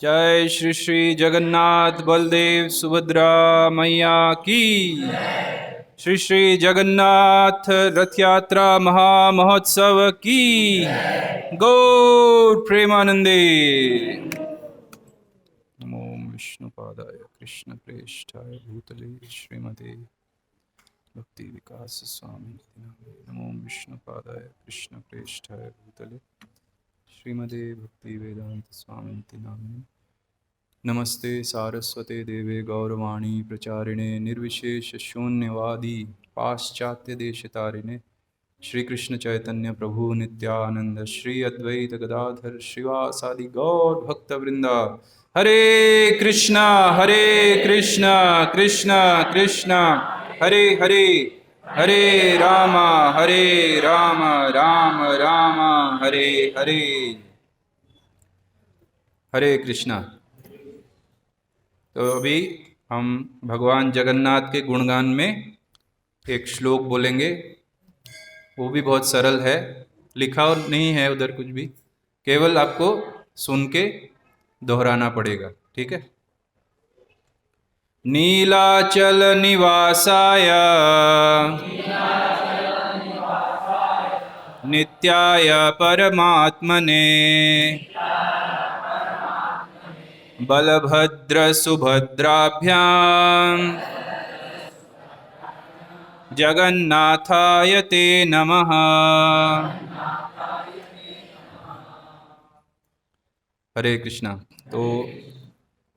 जय श्री श्री जगन्नाथ बलदेव सुभद्रा मैया की। श्री श्री जगन्नाथ रथ यात्रा महामहोत्सव की। गौर प्रेमानंदे। नमो विष्णुपादाय कृष्ण प्रेष्ठाय भूतले श्रीमते भक्ति विकास स्वामी नमो विष्णुपादाय कृष्ण प्रेष्ठाय भूतले श्रीमते भक्ति वेदांत स्वामी नामिने। नमस्ते सारस्वते देवे गौरवाणी प्रचारिणे निर्विशेष शून्यवादी पाश्चात्य देशतारिणे श्री कृष्ण चैतन्य प्रभु नित्यानंद श्री अद्वैत गदाधर श्रीवासादि गौर भक्त वृंदा। हरे कृष्णा कृष्णा कृष्णा हरे हरे, हरे राम राम राम हरे हरे। हरे कृष्णा। तो अभी हम भगवान जगन्नाथ के गुणगान में एक श्लोक बोलेंगे। वो भी बहुत सरल है, लिखा और नहीं है उधर कुछ भी, केवल आपको सुन के दोहराना पड़ेगा, ठीक है। नीलाचल निवासाय नित्याय परमात्मने बलभद्र सुभद्राभ्यां जगन्नाथाय ते नमः। हरे कृष्णा। तो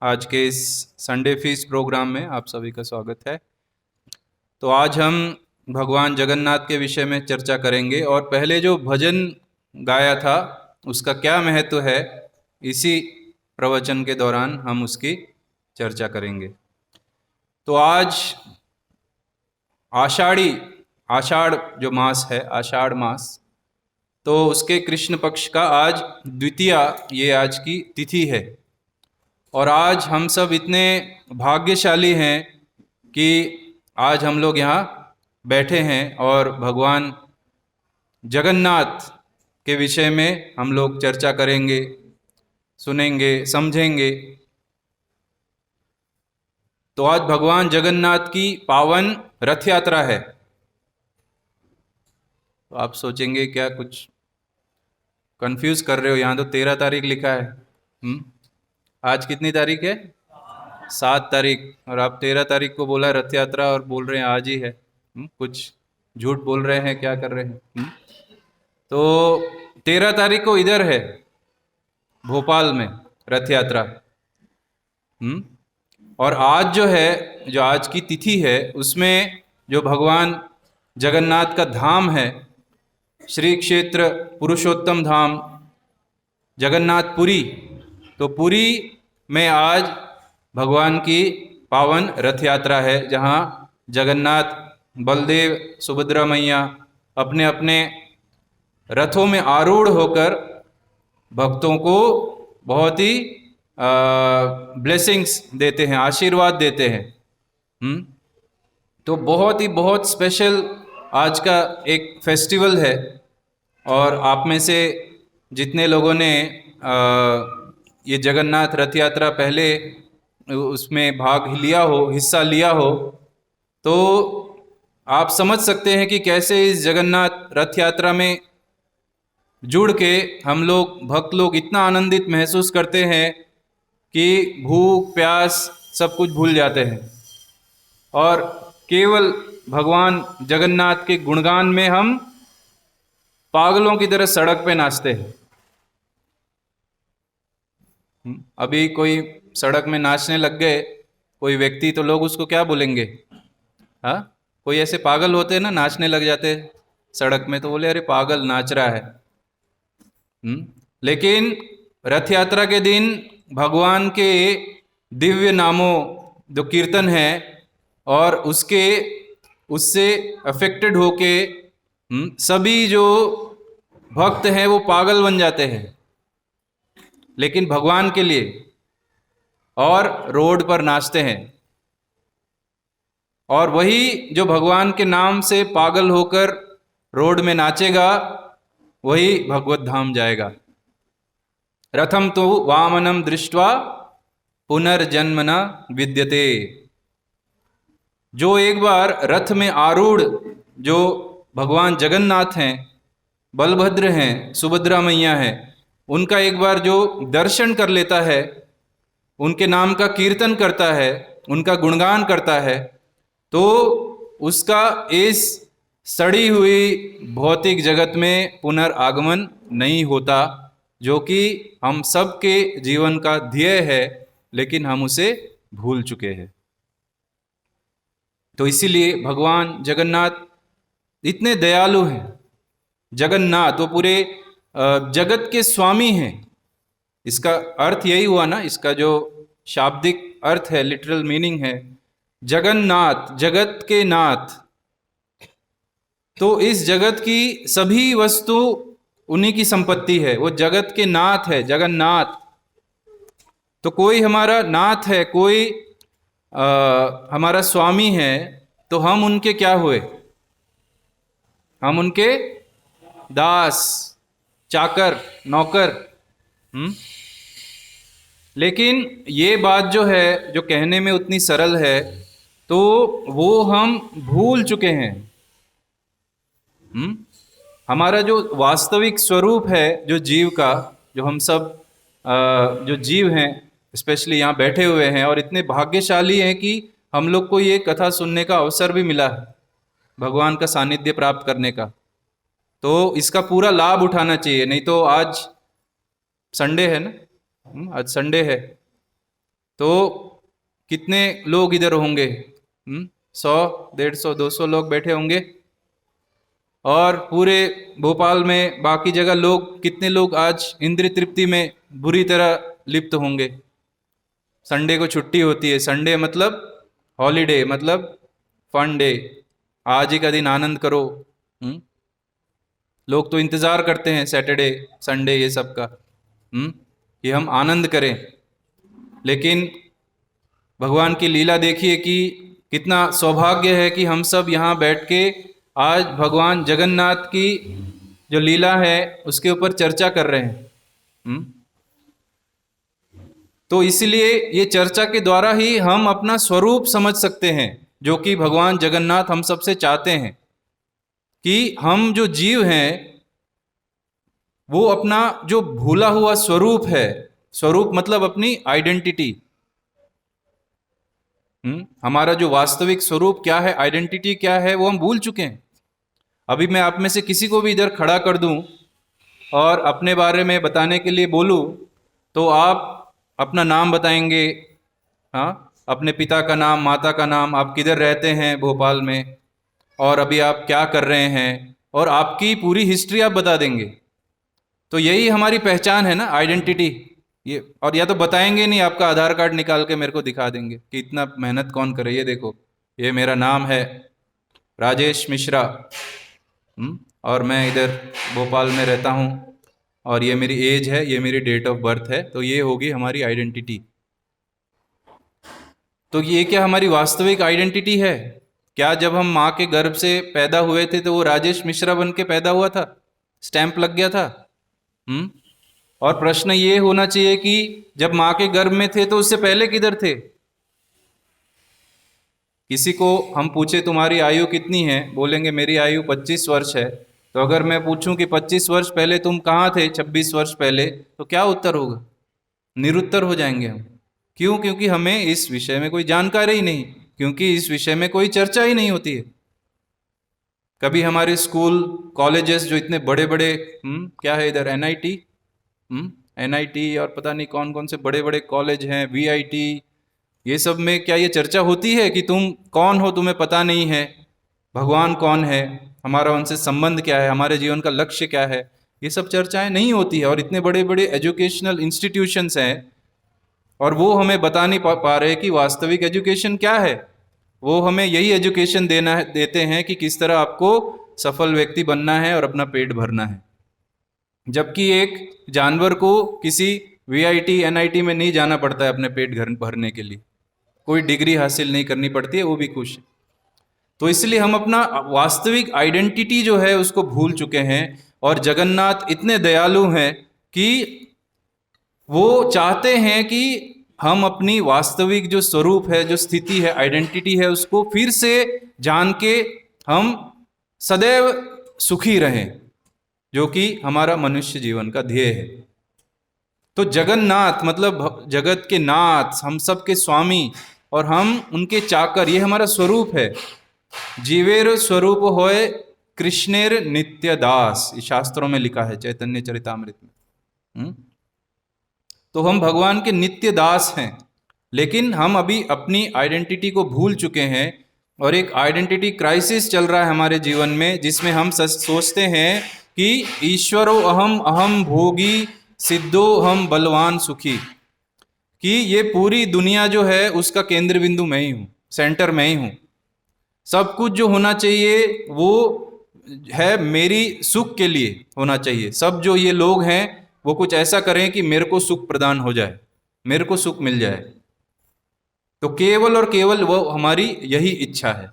आज के इस संडे फीस्ट प्रोग्राम में आप सभी का स्वागत है। तो आज हम भगवान जगन्नाथ के विषय में चर्चा करेंगे और पहले जो भजन गाया था उसका क्या महत्व है, इसी प्रवचन के दौरान हम उसकी चर्चा करेंगे। तो आज आषाढ़ जो मास है, आषाढ़ मास, तो उसके कृष्ण पक्ष का आज द्वितीया, ये आज की तिथि है। और आज हम सब इतने भाग्यशाली हैं कि आज हम लोग यहाँ बैठे हैं और भगवान जगन्नाथ के विषय में हम लोग चर्चा करेंगे, सुनेंगे, समझेंगे। तो आज भगवान जगन्नाथ की पावन रथ यात्रा है। तो आप सोचेंगे क्या कुछ कंफ्यूज कर रहे हो, यहाँ तो 13 तारीख लिखा है। आज कितनी तारीख है? 7 तारीख, और आप 13 तारीख को बोला रथ यात्रा और बोल रहे हैं आज ही है। कुछ झूठ बोल रहे हैं, क्या कर रहे हैं? तो 13 तारीख को इधर है भोपाल में रथ यात्रा। और आज जो है, जो आज की तिथि है, उसमें जो भगवान जगन्नाथ का धाम है, श्री क्षेत्र पुरुषोत्तम धाम जगन्नाथपुरी, तो पुरी में आज भगवान की पावन रथ यात्रा है, जहाँ जगन्नाथ बलदेव सुभद्रा मैया अपने अपने रथों में आरूढ़ होकर भक्तों को बहुत ही ब्लेसिंग्स देते हैं, आशीर्वाद देते हैं। तो बहुत स्पेशल आज का एक फेस्टिवल है। और आप में से जितने लोगों ने ये जगन्नाथ रथ यात्रा पहले उसमें हिस्सा लिया हो, तो आप समझ सकते हैं कि कैसे इस जगन्नाथ रथ यात्रा में जुड़ के हम लोग भक्त लोग इतना आनंदित महसूस करते हैं कि भूख प्यास सब कुछ भूल जाते हैं और केवल भगवान जगन्नाथ के गुणगान में हम पागलों की तरह सड़क पे नाचते हैं। अभी कोई सड़क में नाचने लग गए कोई व्यक्ति, तो लोग उसको क्या बोलेंगे? हाँ, कोई ऐसे पागल होते हैं ना, नाचने लग जाते हैं सड़क में, तो बोले अरे पागल नाच रहा है। लेकिन रथ यात्रा के दिन भगवान के दिव्य नामों जो कीर्तन है और उससे अफेक्टेड होके सभी जो भक्त हैं वो पागल बन जाते हैं, लेकिन भगवान के लिए, और रोड पर नाचते हैं। और वही जो भगवान के नाम से पागल होकर रोड में नाचेगा, वही भगवत धाम जाएगा। रथम तो वामनम दृष्ट्वा पुनर्जन्म न विद्यते। जो एक बार रथ में आरूढ़ जो भगवान जगन्नाथ हैं, बलभद्र हैं, सुभद्रा मैया हैं, उनका एक बार जो दर्शन कर लेता है, उनके नाम का कीर्तन करता है, उनका गुणगान करता है, तो उसका इस सड़ी हुई भौतिक जगत में पुनर्आगमन नहीं होता, जो कि हम सबके जीवन का ध्येय है, लेकिन हम उसे भूल चुके हैं। तो इसीलिए भगवान जगन्नाथ इतने दयालु हैं। जगन्नाथ वो पूरे जगत के स्वामी हैं। इसका अर्थ यही हुआ ना, इसका जो शाब्दिक अर्थ है, लिटरल मीनिंग है जगन्नाथ, जगत के नाथ। तो इस जगत की सभी वस्तु उन्हीं की संपत्ति है, वो जगत के नाथ है, जगन्नाथ। तो कोई हमारा नाथ है, कोई हमारा स्वामी है, तो हम उनके क्या हुए? हम उनके दास, चाकर, नौकर। लेकिन ये बात जो है, जो कहने में उतनी सरल है, तो वो हम भूल चुके हैं। हमारा जो वास्तविक स्वरूप है, जो जीव का, जो हम सब जो जीव हैं, स्पेशली यहाँ बैठे हुए हैं और इतने भाग्यशाली हैं कि हम लोग को ये कथा सुनने का अवसर भी मिला है, भगवान का सानिध्य प्राप्त करने का। तो इसका पूरा लाभ उठाना चाहिए। नहीं तो आज संडे है ना, आज संडे है, तो कितने लोग इधर होंगे? 100, 150, 200 लोग बैठे होंगे। और पूरे भोपाल में बाकी जगह लोग, कितने लोग आज इंद्रिय तृप्ति में बुरी तरह लिप्त होंगे। संडे को छुट्टी होती है। संडे मतलब हॉलीडे, मतलब फन डे। आज ही का दिन आनंद करो। लोग तो इंतज़ार करते हैं सैटरडे, संडे, ये सब का, कि हम आनंद करें। लेकिन भगवान की लीला देखिए कि कितना सौभाग्य है कि हम सब यहाँ बैठ के आज भगवान जगन्नाथ की जो लीला है उसके ऊपर चर्चा कर रहे हैं। तो इसलिए ये चर्चा के द्वारा ही हम अपना स्वरूप समझ सकते हैं, जो कि भगवान जगन्नाथ हम सबसे चाहते हैं कि हम जो जीव हैं वो अपना जो भूला हुआ स्वरूप है, स्वरूप मतलब अपनी आइडेंटिटी, हमारा जो वास्तविक स्वरूप क्या है, आइडेंटिटी क्या है, वो हम भूल चुके हैं। अभी मैं आप में से किसी को भी इधर खड़ा कर दूं और अपने बारे में बताने के लिए बोलूं, तो आप अपना नाम बताएंगे, हाँ, अपने पिता का नाम, माता का नाम, आप किधर रहते हैं भोपाल में, और अभी आप क्या कर रहे हैं, और आपकी पूरी हिस्ट्री आप बता देंगे। तो यही हमारी पहचान है ना, आइडेंटिटी ये। और या तो बताएंगे नहीं, आपका आधार कार्ड निकाल के मेरे को दिखा देंगे कि इतना मेहनत कौन करे, ये देखो, ये मेरा नाम है राजेश मिश्रा, और मैं इधर भोपाल में रहता हूँ, और ये मेरी एज है, ये मेरी डेट ऑफ बर्थ है। तो ये होगी हमारी आइडेंटिटी। तो ये क्या हमारी वास्तविक आइडेंटिटी है क्या? जब हम माँ के गर्भ से पैदा हुए थे तो वो राजेश मिश्रा बन के पैदा हुआ था, स्टैंप लग गया था। और प्रश्न ये होना चाहिए कि जब माँ के गर्भ में थे तो उससे पहले किधर थे? किसी को हम पूछे तुम्हारी आयु कितनी है, बोलेंगे मेरी आयु 25 वर्ष है। तो अगर मैं पूछूं कि 25 वर्ष पहले तुम कहाँ थे, 26 वर्ष पहले, तो क्या उत्तर होगा? निरुत्तर हो जाएंगे हम। क्यों? क्योंकि हमें इस विषय में कोई जानकारी ही नहीं, क्योंकि इस विषय में कोई चर्चा ही नहीं होती है। कभी हमारे स्कूल, कॉलेजेस जो इतने बड़े बड़े, क्या है इधर, एनआईटी और पता नहीं कौन कौन से बड़े बड़े कॉलेज हैं, वीआईटी, ये सब में क्या ये चर्चा होती है कि तुम कौन हो, तुम्हें पता नहीं है, भगवान कौन है, हमारा उनसे संबंध क्या है, हमारे जीवन का लक्ष्य क्या है? ये सब चर्चाएं नहीं होती है। और इतने बड़े बड़े एजुकेशनल इंस्टीट्यूशंस हैं और वो हमें बता नहीं पा रहे कि वास्तविक एजुकेशन क्या है। वो हमें यही एजुकेशन देते हैं कि किस तरह आपको सफल व्यक्ति बनना है और अपना पेट भरना है। जबकि एक जानवर को किसी वीआईटी, एनआईटी में नहीं जाना पड़ता है अपने पेट भरने के लिए, कोई डिग्री हासिल नहीं करनी पड़ती है, वो भी खुश है। तो इसलिए हम अपना वास्तविक आइडेंटिटी जो है उसको भूल चुके हैं। और जगन्नाथ इतने दयालु हैं कि वो चाहते हैं कि हम अपनी वास्तविक जो स्वरूप है, जो स्थिति है, आइडेंटिटी है, उसको फिर से जान के हम सदैव सुखी रहें, जो कि हमारा मनुष्य जीवन का ध्येय है। तो जगन्नाथ मतलब जगत के नाथ, हम सब के स्वामी और हम उनके चाकर, ये हमारा स्वरूप है। जीवेर स्वरूप होए कृष्णेर नित्य दास, ये शास्त्रों में लिखा है चैतन्य चरितामृत में। तो हम भगवान के नित्य दास हैं, लेकिन हम अभी अपनी आइडेंटिटी को भूल चुके हैं और एक आइडेंटिटी क्राइसिस चल रहा है हमारे जीवन में, जिसमें हम सोचते हैं कि ईश्वरो अहम अहम भोगी सिद्धो हम बलवान सुखी, कि ये पूरी दुनिया जो है उसका केंद्र बिंदु मैं ही हूँ, सेंटर मैं ही हूँ। सब कुछ जो होना चाहिए वो है मेरी सुख के लिए होना चाहिए। सब जो ये लोग हैं वो कुछ ऐसा करें कि मेरे को सुख प्रदान हो जाए, मेरे को सुख मिल जाए। तो केवल और केवल वो हमारी यही इच्छा है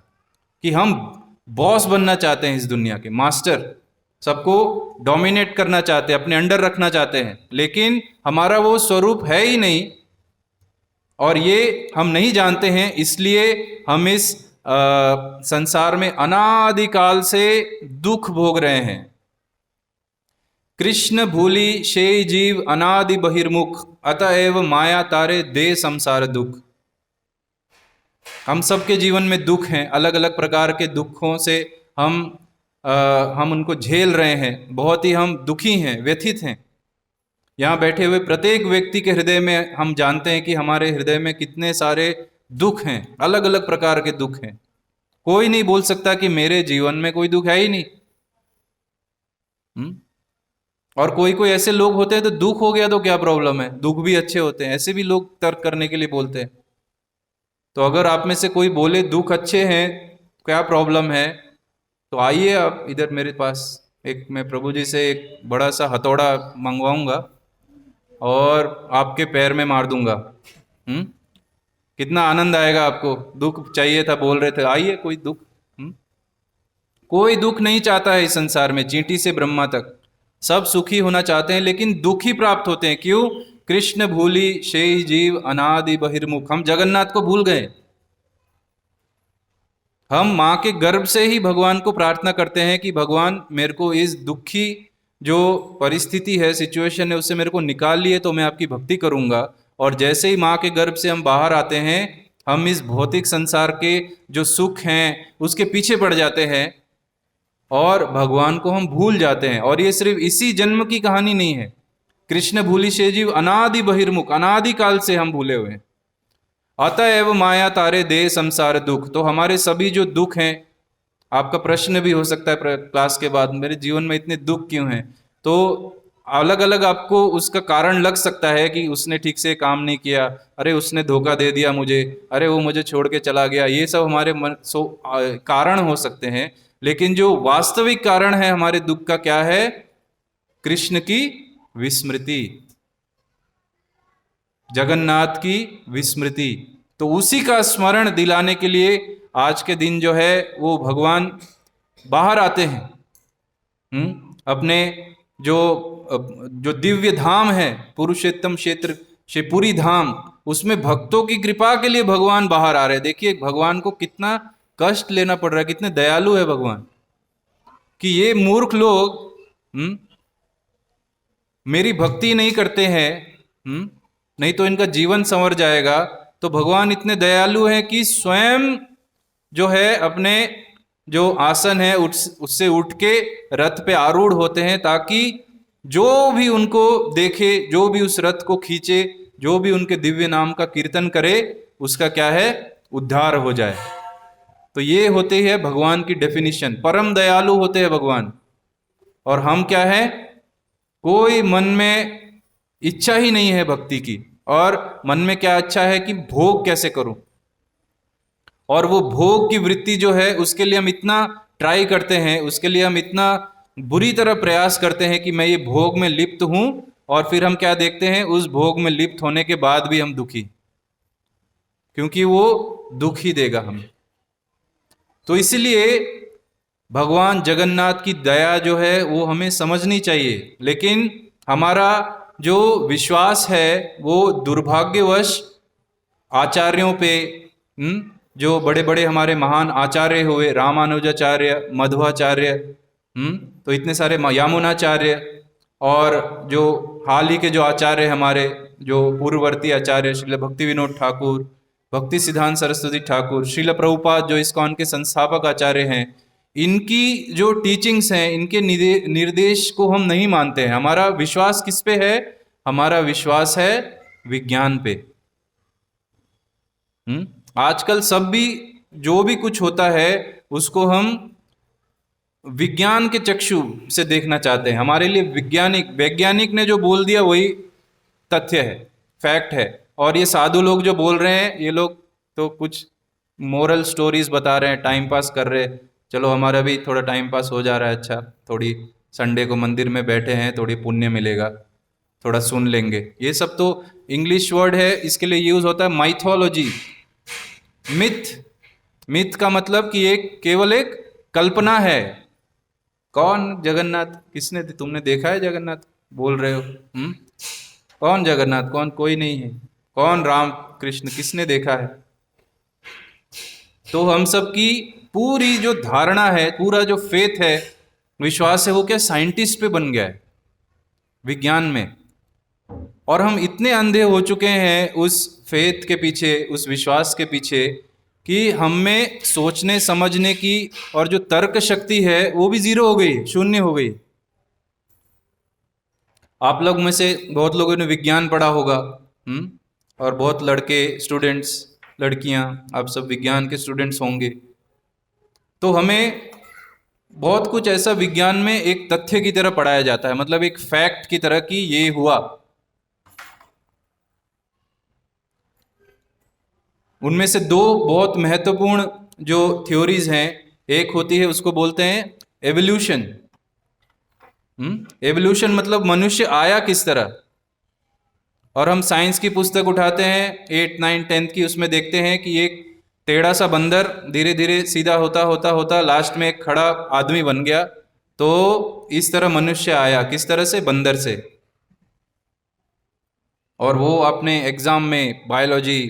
कि हम बॉस बनना चाहते हैं इस दुनिया के, मास्टर, सबको डोमिनेट करना चाहते हैं, अपने अंडर रखना चाहते हैं, लेकिन हमारा वो स्वरूप है ही नहीं और ये हम नहीं जानते हैं। इसलिए हम इस संसार में अनादिकाल से दुख भोग रहे हैं। कृष्ण भूली शे जीव अनादि बहिर्मुख, अतएव माया तारे दे संसार दुख। हम सबके जीवन में दुख हैं, अलग अलग प्रकार के दुखों से हम उनको झेल रहे हैं, बहुत ही हम दुखी हैं, व्यथित हैं। यहाँ बैठे हुए प्रत्येक व्यक्ति के हृदय में हम जानते हैं कि हमारे हृदय में कितने सारे दुख हैं, अलग अलग प्रकार के दुख हैं। कोई नहीं बोल सकता कि मेरे जीवन में कोई दुख है ही नहीं। और कोई कोई ऐसे लोग होते हैं तो दुख हो गया तो क्या प्रॉब्लम है, दुख भी अच्छे होते हैं, ऐसे भी लोग तर्क करने के लिए बोलते हैं। तो अगर आप में से कोई बोले दुख अच्छे हैं, क्या प्रॉब्लम है, तो आइए आप इधर मेरे पास, एक मैं प्रभु जी से एक बड़ा सा हथौड़ा मंगवाऊंगा और आपके पैर में मार दूंगा। कितना आनंद आएगा आपको। दुख चाहिए था बोल रहे थे, आइए, कोई दुख कोई दुख नहीं चाहता है इस संसार में, चींटी से ब्रह्मा तक सब सुखी होना चाहते हैं, लेकिन दुख ही प्राप्त होते हैं। क्यों? कृष्ण भूली शेष जीव अनादि बहिर्मुख। हम जगन्नाथ को भूल गए। हम माँ के गर्भ से ही भगवान को प्रार्थना करते हैं कि भगवान मेरे को इस दुखी जो परिस्थिति है, सिचुएशन है, उससे मेरे को निकाल लिए तो मैं आपकी भक्ति करूंगा। और जैसे ही माँ के गर्भ से हम बाहर आते हैं, हम इस भौतिक संसार के जो सुख हैं उसके पीछे पड़ जाते हैं और भगवान को हम भूल जाते हैं। और ये सिर्फ इसी जन्म की कहानी नहीं है। कृष्ण भूली शे जीव अनादि बहिर्मुख, अनादि काल से हम भूले हुए हैं। अतएव माया तारे दे संसार दुख। तो हमारे सभी जो दुख हैं, आपका प्रश्न भी हो सकता है क्लास के बाद, मेरे जीवन में इतने दुख क्यों हैं, तो अलग अलग आपको उसका कारण लग सकता है कि उसने ठीक से काम नहीं किया, अरे उसने धोखा दे दिया मुझे, अरे वो मुझे छोड़ के चला गया। ये सब हमारे कारण हो सकते हैं, लेकिन जो वास्तविक कारण है हमारे दुख का क्या है? कृष्ण की विस्मृति, जगन्नाथ की विस्मृति। तो उसी का स्मरण दिलाने के लिए आज के दिन जो है वो भगवान बाहर आते हैं। अपने जो जो दिव्य धाम है, पुरुषोत्तम क्षेत्र शिवपुरी धाम, उसमें भक्तों की कृपा के लिए भगवान बाहर आ रहे हैं। देखिए भगवान को कितना कष्ट लेना पड़ रहा है, कितने दयालु है भगवान, कि ये मूर्ख लोग मेरी भक्ति नहीं करते हैं, नहीं तो इनका जीवन संवर जाएगा। तो भगवान इतने दयालु हैं कि स्वयं जो है अपने जो आसन है उससे उठ के रथ पे आरूढ़ होते हैं, ताकि जो भी उनको देखे, जो भी उस रथ को खींचे, जो भी उनके दिव्य नाम का कीर्तन करे, उसका क्या है? उद्धार हो जाए। तो ये होते हैं भगवान की डेफिनेशन। परम दयालु होते हैं भगवान। और हम क्या है? कोई मन में इच्छा ही नहीं है भक्ति की, और मन में क्या अच्छा है कि भोग कैसे करूं, और वो भोग की वृत्ति जो है उसके लिए हम इतना ट्राई करते हैं, उसके लिए हम इतना बुरी तरह प्रयास करते हैं कि मैं ये भोग में लिप्त हूं, और फिर हम क्या देखते हैं? उस भोग में लिप्त होने के बाद भी हम दुखी, क्योंकि वो दुख ही देगा हमें। तो इसलिए भगवान जगन्नाथ की दया जो है वो हमें समझनी चाहिए। लेकिन हमारा जो विश्वास है वो दुर्भाग्यवश आचार्यों पे, जो बड़े बड़े हमारे महान आचार्य हुए, रामानुजाचार्य, मध्वाचार्य, तो इतने सारे, यामुनाचार्य, और जो हाल ही के जो आचार्य हमारे, जो पूर्ववर्ती आचार्य श्रील भक्ति विनोद ठाकुर, भक्ति सिद्धांत सरस्वती ठाकुर, श्रील प्रभुपाद जो इस्कॉन के संस्थापक आचार्य हैं, इनकी जो टीचिंग्स हैं, इनके निर्देश को हम नहीं मानते हैं। हमारा विश्वास किस पे है? हमारा विश्वास है विज्ञान पे। आजकल सब भी, जो भी कुछ होता है उसको हम विज्ञान के चक्षु से देखना चाहते हैं। हमारे लिए वैज्ञानिक ने जो बोल दिया वही तथ्य है, फैक्ट है। और ये साधु लोग जो बोल रहे हैं, ये लोग तो कुछ मोरल स्टोरीज बता रहे हैं, टाइम पास कर रहे हैं। चलो हमारा भी थोड़ा टाइम पास हो जा रहा है, अच्छा थोड़ी संडे को मंदिर में बैठे हैं, थोड़ी पुण्य मिलेगा, थोड़ा सुन लेंगे। ये सब तो इंग्लिश वर्ड है, इसके लिए यूज होता है माइथोलॉजी, मिथ का मतलब कि एक केवल एक कल्पना है। कौन जगन्नाथ? किसने, तुमने देखा है जगन्नाथ? बोल रहे हो कौन जगन्नाथ? कौन? कोई नहीं है। कौन राम कृष्ण? किसने देखा है? तो हम सब की पूरी जो धारणा है, पूरा जो फेथ है, विश्वास है, वो क्या साइंटिस्ट पे बन गया है, विज्ञान में। और हम इतने अंधे हो चुके हैं उस फेथ के पीछे, उस विश्वास के पीछे, कि हम में सोचने समझने की और जो तर्क शक्ति है वो भी जीरो हो गई, शून्य हो गई। आप लोग में से बहुत लोगों ने विज्ञान पढ़ा होगा, और बहुत लड़के, स्टूडेंट्स, लड़कियां, आप सब विज्ञान के स्टूडेंट्स होंगे। तो हमें बहुत कुछ ऐसा विज्ञान में एक तथ्य की तरह पढ़ाया जाता है, मतलब एक फैक्ट की तरह कि ये हुआ। उनमें से दो बहुत महत्वपूर्ण जो थ्योरीज हैं, एक होती है, उसको बोलते हैं एवोल्यूशन। एवोल्यूशन मतलब मनुष्य आया किस तरह। और हम साइंस की पुस्तक उठाते हैं 8, 9, 10 की, उसमें देखते हैं कि एक टेढ़ा सा बंदर धीरे धीरे सीधा होता होता होता लास्ट में एक खड़ा आदमी बन गया। तो इस तरह मनुष्य आया, किस तरह से? बंदर से। और वो अपने एग्जाम में बायोलॉजी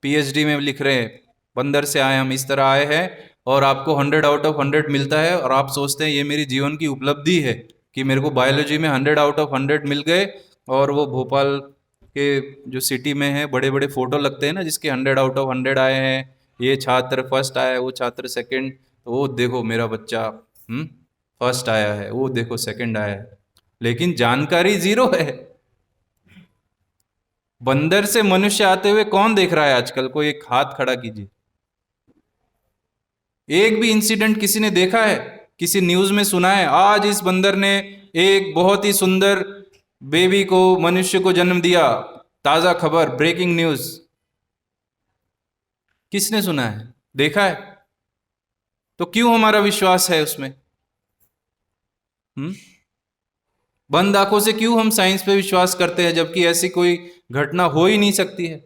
पीएचडी में लिख रहे हैं, बंदर से आए हम, इस तरह आए हैं। और आपको 100 आउट ऑफ 100 मिलता है, और आप सोचते हैं ये मेरी जीवन की उपलब्धि है कि मेरे को बायोलॉजी में 100 आउट ऑफ 100 मिल गए। और वो भोपाल के जो सिटी में है, बड़े बड़े फोटो लगते हैं ना, जिसके 100 आउट ऑफ 100 आए हैं, ये छात्र फर्स्ट आया है, वो छात्र सेकंड, तो वो देखो मेरा बच्चा फर्स्ट आया है, वो देखो सेकंड आया है, लेकिन जानकारी जीरो है। बंदर से मनुष्य आते हुए कौन देख रहा है आजकल? कोई एक हाथ खड़ा कीजिए। एक भी इंसिडेंट किसी ने देखा है? किसी न्यूज में सुना है आज इस बंदर ने एक बहुत ही सुंदर बेबी को, मनुष्य को जन्म दिया, ताजा खबर, ब्रेकिंग न्यूज? किसने सुना है, देखा है? तो क्यों हमारा विश्वास है उसमें? बंद आंखों से क्यों हम साइंस पे विश्वास करते हैं, जबकि ऐसी कोई घटना हो ही नहीं सकती है,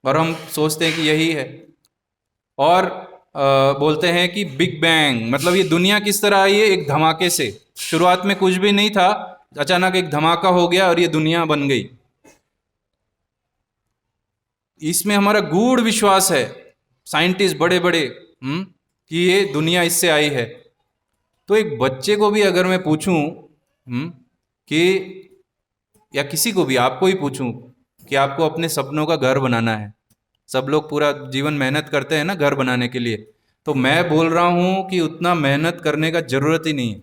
और हम सोचते हैं कि यही है। और बोलते हैं कि बिग बैंग, मतलब ये दुनिया किस तरह आई है? एक धमाके से। शुरुआत में कुछ भी नहीं था, अचानक एक धमाका हो गया और ये दुनिया बन गई। इसमें हमारा गूढ़ विश्वास है, साइंटिस्ट बड़े बड़े, कि ये दुनिया इससे आई है। तो एक बच्चे को भी अगर मैं पूछूं कि, या किसी को भी, आपको ही पूछूं कि आपको अपने सपनों का घर बनाना है, सब लोग पूरा जीवन मेहनत करते हैं ना घर बनाने के लिए, तो मैं बोल रहा हूं कि उतना मेहनत करने का जरूरत ही नहीं है।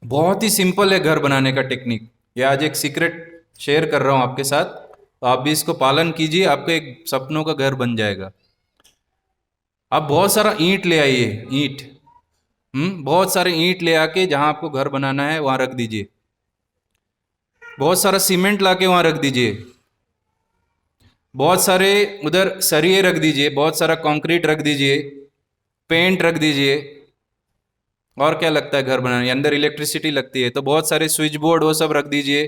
बहुत ही सिंपल है घर बनाने का टेक्निक। ये आज एक सीक्रेट शेयर कर रहा हूं आपके साथ, तो आप भी इसको पालन कीजिए, आपका एक सपनों का घर बन जाएगा। आप बहुत सारा ईंट ले आइए, ईंट, बहुत सारे ईंट ले आके जहां आपको घर बनाना है वहां रख दीजिए। बहुत सारा सीमेंट लाके वहां रख दीजिए। बहुत सारे उधर सरिये रख दीजिए, बहुत सारा कंक्रीट रख दीजिए, पेंट रख दीजिए। और क्या लगता है घर बनाने? अंदर इलेक्ट्रिसिटी लगती है, तो बहुत सारे स्विच बोर्ड वो सब रख दीजिए।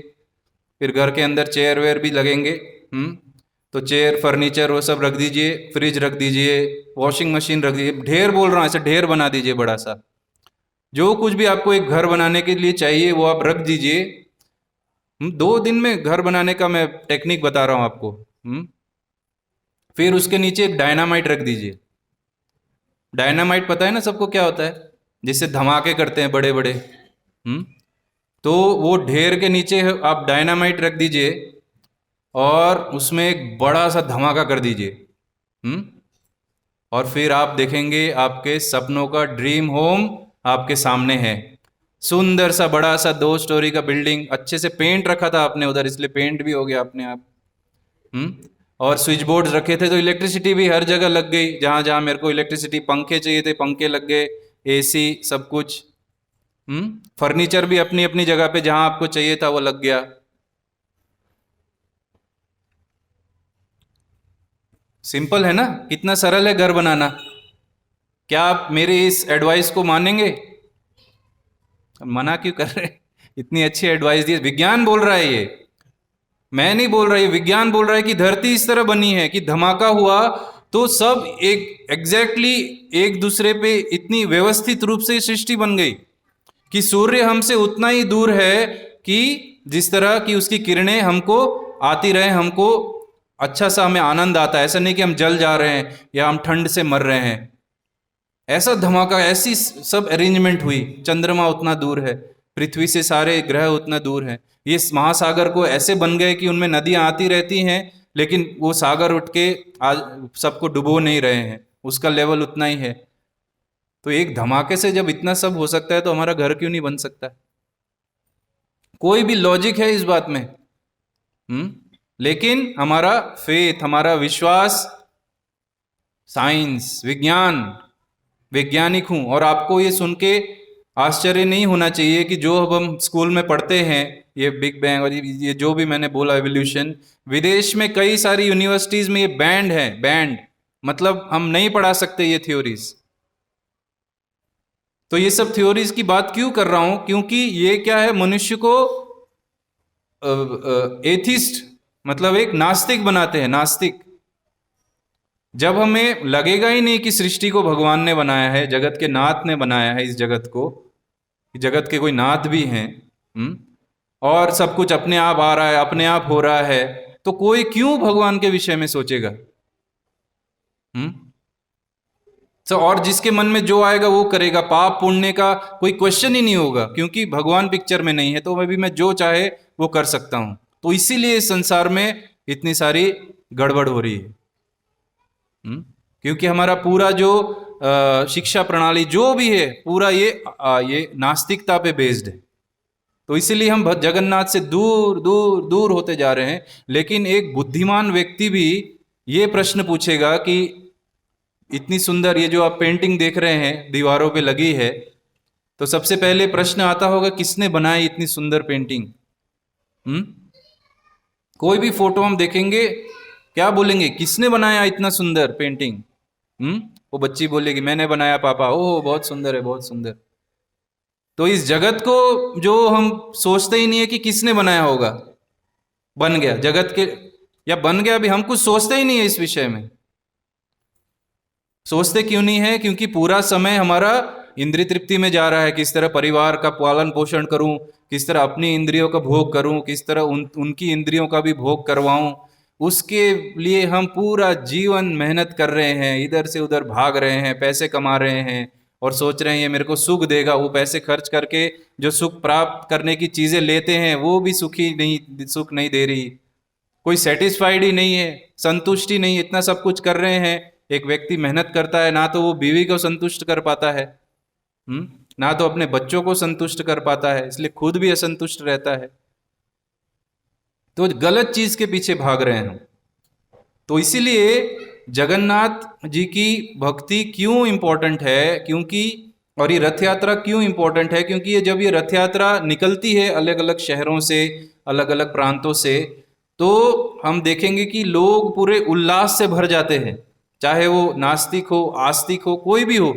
फिर घर के अंदर चेयर वेयर भी लगेंगे, तो चेयर, फर्नीचर वो सब रख दीजिए। फ्रिज रख दीजिए, वॉशिंग मशीन रख दीजिए। ढेर बोल रहा हूँ, ऐसे ढेर बना दीजिए बड़ा सा। जो कुछ भी आपको एक घर बनाने के लिए चाहिए वो आप रख दीजिए। 2 दिन में घर बनाने का मैं टेक्निक बता रहा हूं आपको। फिर उसके नीचे एक डायनामाइट रख दीजिए। डायनामाइट पता है ना सबको क्या होता है, जिससे धमाके करते हैं बड़े बड़े। तो वो ढेर के नीचे आप डायनामाइट रख दीजिए और उसमें एक बड़ा सा धमाका कर दीजिए। और फिर आप देखेंगे आपके सपनों का ड्रीम होम आपके सामने है। सुंदर सा बड़ा सा 2 स्टोरी का बिल्डिंग, अच्छे से पेंट रखा था आपने उधर, इसलिए पेंट भी हो गया अपने आप। और स्विच बोर्ड रखे थे तो इलेक्ट्रिसिटी भी हर जगह लग गई, जहां जहां मेरे को इलेक्ट्रिसिटी, पंखे चाहिए थे पंखे लग गए, एसी सब कुछ। फर्नीचर भी अपनी अपनी जगह पे जहां आपको चाहिए था वो लग गया। सिंपल है ना, कितना सरल है घर बनाना। क्या आप मेरी इस एडवाइस को मानेंगे? मना क्यों कर रहे हैं? इतनी अच्छी एडवाइस दी, विज्ञान बोल रहा है ये, मैं नहीं बोल रहा, ये विज्ञान बोल रहा है कि धरती इस तरह बनी है कि धमाका हुआ तो सब एक एग्जैक्टली एक दूसरे पे इतनी व्यवस्थित रूप से सृष्टि बन गई कि सूर्य हमसे उतना ही दूर है कि जिस तरह की उसकी किरणें हमको आती रहे, हमको अच्छा सा हमें आनंद आता है। ऐसा नहीं कि हम जल जा रहे हैं या हम ठंड से मर रहे हैं। ऐसा धमाका, ऐसी सब अरेंजमेंट हुई। चंद्रमा उतना दूर है, पृथ्वी से सारे ग्रह उतना दूर हैं। ये महासागर को ऐसे बन गए कि उनमें नदियां आती रहती हैं, लेकिन वो सागर उठ के आज सबको डुबो नहीं रहे हैं, उसका लेवल उतना ही है। तो एक धमाके से जब इतना सब हो सकता है तो हमारा घर क्यों नहीं बन सकता? कोई भी लॉजिक है इस बात में? लेकिन हमारा फेथ, हमारा विश्वास, साइंस, विज्ञान, वैज्ञानिक हूं। और आपको ये सुन के आश्चर्य नहीं होना चाहिए कि जो अब हम स्कूल में पढ़ते हैं, ये बिग बैंग और ये जो भी मैंने बोला एवोल्यूशन, विदेश में कई सारी यूनिवर्सिटीज में ये बैंड है, बैंड मतलब हम नहीं पढ़ा सकते ये थ्योरीज। तो ये सब थ्योरीज की बात क्यों कर रहा हूं? क्योंकि ये क्या है, मनुष्य को एथिस्ट मतलब एक नास्तिक बनाते हैं, नास्तिक। जब हमें लगेगा ही नहीं कि सृष्टि को भगवान ने बनाया है, जगत के नाथ ने बनाया है इस जगत को, जगत के कोई नाथ भी हैं, और सब कुछ अपने आप आ रहा है, अपने आप हो रहा है, तो कोई क्यों भगवान के विषय में सोचेगा? तो और जिसके मन में जो आएगा वो करेगा, पाप पुण्य का कोई क्वेश्चन ही नहीं होगा, क्योंकि भगवान पिक्चर में नहीं है, तो अभी मैं जो चाहे वो कर सकता हूं। तो इसीलिए इस संसार में इतनी सारी गड़बड़ हो रही है। क्योंकि हमारा पूरा जो शिक्षा प्रणाली जो भी है, पूरा ये नास्तिकता पे बेस्ड है। तो इसीलिए हम जगन्नाथ से दूर दूर दूर होते जा रहे हैं। लेकिन एक बुद्धिमान व्यक्ति भी ये प्रश्न पूछेगा कि इतनी सुंदर ये जो आप पेंटिंग देख रहे हैं दीवारों पे लगी है, तो सबसे पहले प्रश्न आता होगा किसने बनाई इतनी सुंदर पेंटिंग? कोई भी फोटो हम देखेंगे, क्या बोलेंगे, किसने बनाया इतना सुंदर पेंटिंग? वो बच्ची बोलेगी मैंने बनाया पापा, ओह बहुत सुंदर है, बहुत सुंदर। तो इस जगत को जो हम सोचते ही नहीं है कि किसने बनाया होगा, बन गया जगत के, या बन गया भी, हम कुछ सोचते ही नहीं है इस विषय में। सोचते क्यों नहीं है? क्योंकि पूरा समय हमारा इंद्रिय तृप्ति में जा रहा है। किस तरह परिवार का पालन पोषण करूं, किस तरह अपनी इंद्रियों का भोग करूं, किस तरह उनकी इंद्रियों का भी भोग करवाऊं, उसके लिए हम पूरा जीवन मेहनत कर रहे हैं, इधर से उधर भाग रहे हैं, पैसे कमा रहे हैं और सोच रहे हैं ये मेरे को सुख देगा। वो पैसे खर्च करके जो सुख प्राप्त करने की चीजें लेते हैं वो भी सुख नहीं दे रही, कोई सेटिस्फाइड ही नहीं है, संतुष्टि नहीं। इतना सब कुछ कर रहे हैं, एक व्यक्ति मेहनत करता है, ना तो वो बीवी को संतुष्ट कर पाता है, ना तो अपने बच्चों को संतुष्ट कर पाता है, इसलिए खुद भी असंतुष्ट रहता है। तो गलत चीज के पीछे भाग रहे हैं हम। तो इसीलिए जगन्नाथ जी की भक्ति क्यों इंपॉर्टेंट है, क्योंकि, और ये रथ यात्रा क्यों इंपॉर्टेंट है, क्योंकि ये जब ये रथ यात्रा निकलती है अलग अलग शहरों से, अलग अलग प्रांतों से, तो हम देखेंगे कि लोग पूरे उल्लास से भर जाते हैं, चाहे वो नास्तिक हो, आस्तिक हो, कोई भी हो।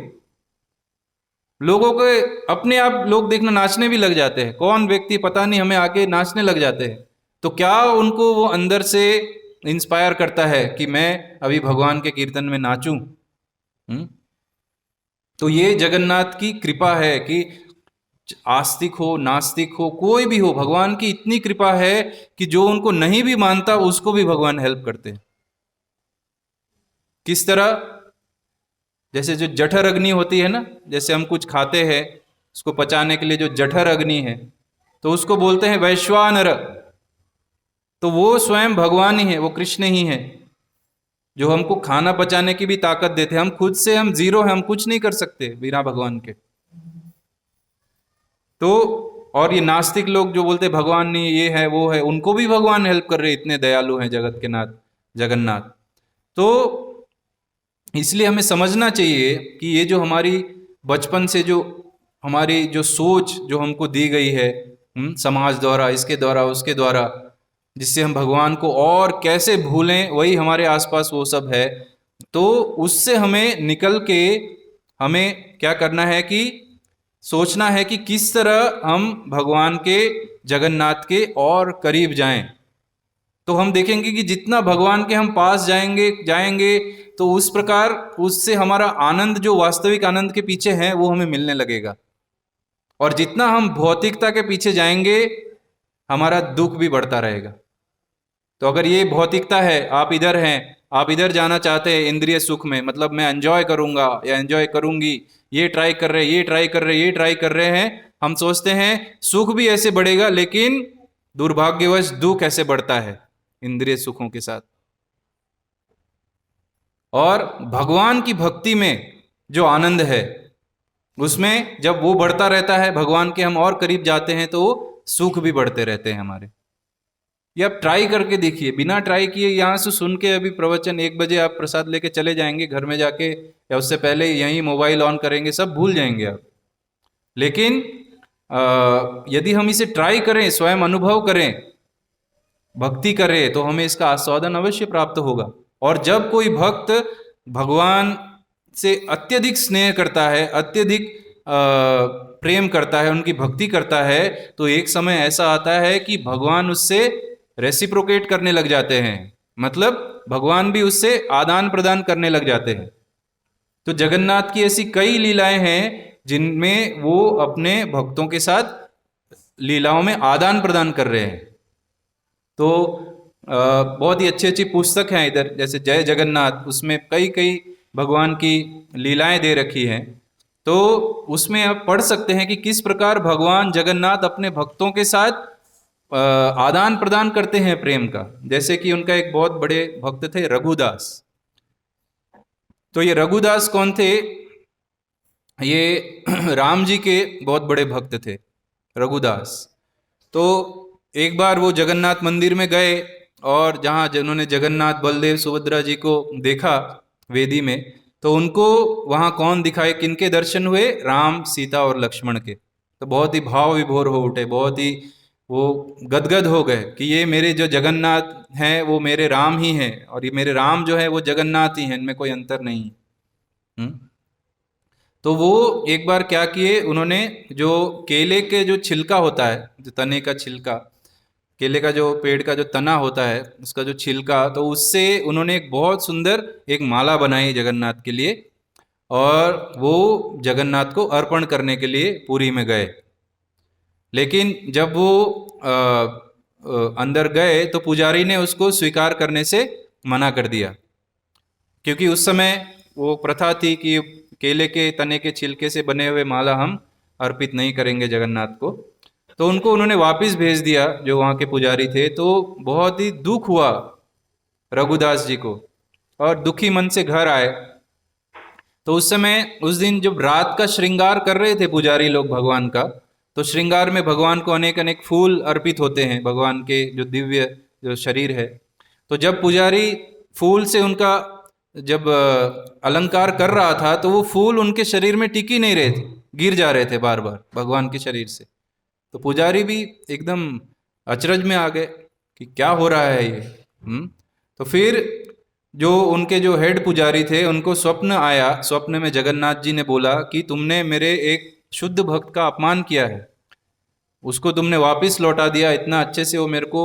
लोगों के अपने आप लोग देखना नाचने भी लग जाते हैं, कौन व्यक्ति पता नहीं हमें आके नाचने लग जाते हैं। तो क्या उनको वो अंदर से इंस्पायर करता है कि मैं अभी भगवान के कीर्तन में नाचूं? तो ये जगन्नाथ की कृपा है कि आस्तिक हो, नास्तिक हो, कोई भी हो, भगवान की इतनी कृपा है कि जो उनको नहीं भी मानता उसको भी भगवान हेल्प करते हैं। किस तरह? जैसे जो जठर अग्नि होती है ना, जैसे हम कुछ खाते हैं उसको पचाने के लिए जो जठर अग्नि है, तो उसको बोलते हैं वैश्वानर। तो वो स्वयं भगवान ही है, वो कृष्ण ही है जो हमको खाना पचाने की भी ताकत देते हैं। हम खुद से हम जीरो हैं, हम कुछ नहीं कर सकते बिना भगवान के। तो और ये नास्तिक लोग जो बोलते भगवान नहीं, ये है वो है, उनको भी भगवान हेल्प कर रहे, इतने दयालु हैं जगत के नाथ जगन्नाथ। तो इसलिए हमें समझना चाहिए कि ये जो हमारी बचपन से जो हमारी जो सोच जो हमको दी गई है, समाज द्वारा, इसके द्वारा, उसके द्वारा, जिससे हम भगवान को और कैसे भूलें, वही हमारे आसपास वो सब है। तो उससे हमें निकल के हमें क्या करना है कि सोचना है कि किस तरह हम भगवान के, जगन्नाथ के और करीब जाएं। तो हम देखेंगे कि जितना भगवान के हम पास जाएंगे जाएंगे तो उस प्रकार उससे हमारा आनंद, जो वास्तविक आनंद के पीछे है, वो हमें मिलने लगेगा। और जितना हम भौतिकता के पीछे जाएंगे हमारा दुख भी बढ़ता रहेगा। तो अगर ये भौतिकता है, आप इधर हैं, आप इधर जाना चाहते हैं इंद्रिय सुख में, मतलब मैं एंजॉय करूंगा या एंजॉय करूंगी, ये ट्राई कर रहे, ये ट्राई कर रहे, ये ट्राई कर रहे हैं, हम सोचते हैं सुख भी ऐसे बढ़ेगा, लेकिन दुर्भाग्यवश दुख ऐसे बढ़ता है इंद्रिय सुखों के साथ। और भगवान की भक्ति में जो आनंद है उसमें जब वो बढ़ता रहता है, भगवान के हम और करीब जाते हैं, तो सुख भी बढ़ते रहते हैं हमारे। ये आप ट्राई करके देखिए, बिना ट्राई किए यहाँ से सुन के अभी प्रवचन 1 बजे आप प्रसाद लेके चले जाएंगे, घर में जाके या उससे पहले यहीं मोबाइल ऑन करेंगे, सब भूल जाएंगे आप। लेकिन यदि हम इसे ट्राई करें, स्वयं अनुभव करें, भक्ति करें, तो हमें इसका आस्वादन अवश्य प्राप्त होगा। और जब कोई भक्त भगवान से अत्यधिक स्नेह करता है, अत्यधिक प्रेम करता है, उनकी भक्ति करता है, तो एक समय ऐसा आता है कि भगवान उससे रेसिप्रोकेट करने लग जाते हैं, मतलब भगवान भी उससे आदान प्रदान करने लग जाते हैं। तो जगन्नाथ की ऐसी कई लीलाएं हैं जिनमें वो अपने भक्तों के साथ लीलाओं में आदान प्रदान कर रहे हैं। तो बहुत ही अच्छी अच्छी पुस्तक हैं इधर, जैसे जय जगन्नाथ, उसमें कई कई भगवान की लीलाएं दे रखी हैं। तो उसमें आप पढ़ सकते हैं कि किस प्रकार भगवान जगन्नाथ अपने भक्तों के साथ आदान प्रदान करते हैं प्रेम का। जैसे कि उनका एक बहुत बड़े भक्त थे रघुदास। तो ये रघुदास कौन थे? ये राम जी के बहुत बड़े भक्त थे रघुदास। तो एक बार वो जगन्नाथ मंदिर में गए, और जहाँ जिन्होंने जगन्नाथ, बलदेव, सुभद्रा जी को देखा वेदी में, तो उनको वहाँ कौन दिखाए, किनके दर्शन हुए? राम, सीता और लक्ष्मण के। तो बहुत ही भाव विभोर हो उठे, बहुत ही वो गदगद हो गए कि ये मेरे जो जगन्नाथ हैं वो मेरे राम ही हैं, और ये मेरे राम जो है वो जगन्नाथ ही हैं, इनमें कोई अंतर नहीं। तो वो एक बार क्या किए, उन्होंने जो केले के जो छिलका होता है, जो तने का छिलका, केले का जो पेड़ का जो तना होता है उसका जो छिलका, तो उससे उन्होंने एक बहुत सुंदर एक माला बनाई जगन्नाथ के लिए, और वो जगन्नाथ को अर्पण करने के लिए पुरी में गए। लेकिन जब वो अंदर गए तो पुजारी ने उसको स्वीकार करने से मना कर दिया, क्योंकि उस समय वो प्रथा थी कि केले के तने के छिलके से बने हुए माला हम अर्पित नहीं करेंगे जगन्नाथ को। तो उनको उन्होंने वापस भेज दिया, जो वहाँ के पुजारी थे। तो बहुत ही दुख हुआ रघुदास जी को, और दुखी मन से घर आए। तो उस समय, उस दिन जब रात का श्रृंगार कर रहे थे पुजारी लोग भगवान का, तो श्रृंगार में भगवान को अनेक अनेक फूल अर्पित होते हैं, भगवान के जो दिव्य जो शरीर है। तो जब पुजारी फूल से उनका जब अलंकार कर रहा था, तो वो फूल उनके शरीर में टिक ही नहीं रहे थे, गिर जा रहे थे बार बार भगवान के शरीर से। तो पुजारी भी एकदम अचरज में आ गए कि क्या हो रहा है ये। तो फिर जो उनके जो हेड पुजारी थे, उनको स्वप्न आया। स्वप्न में जगन्नाथ जी ने बोला कि तुमने मेरे एक शुद्ध भक्त का अपमान किया है, उसको तुमने वापस लौटा दिया, इतना अच्छे से वो मेरे को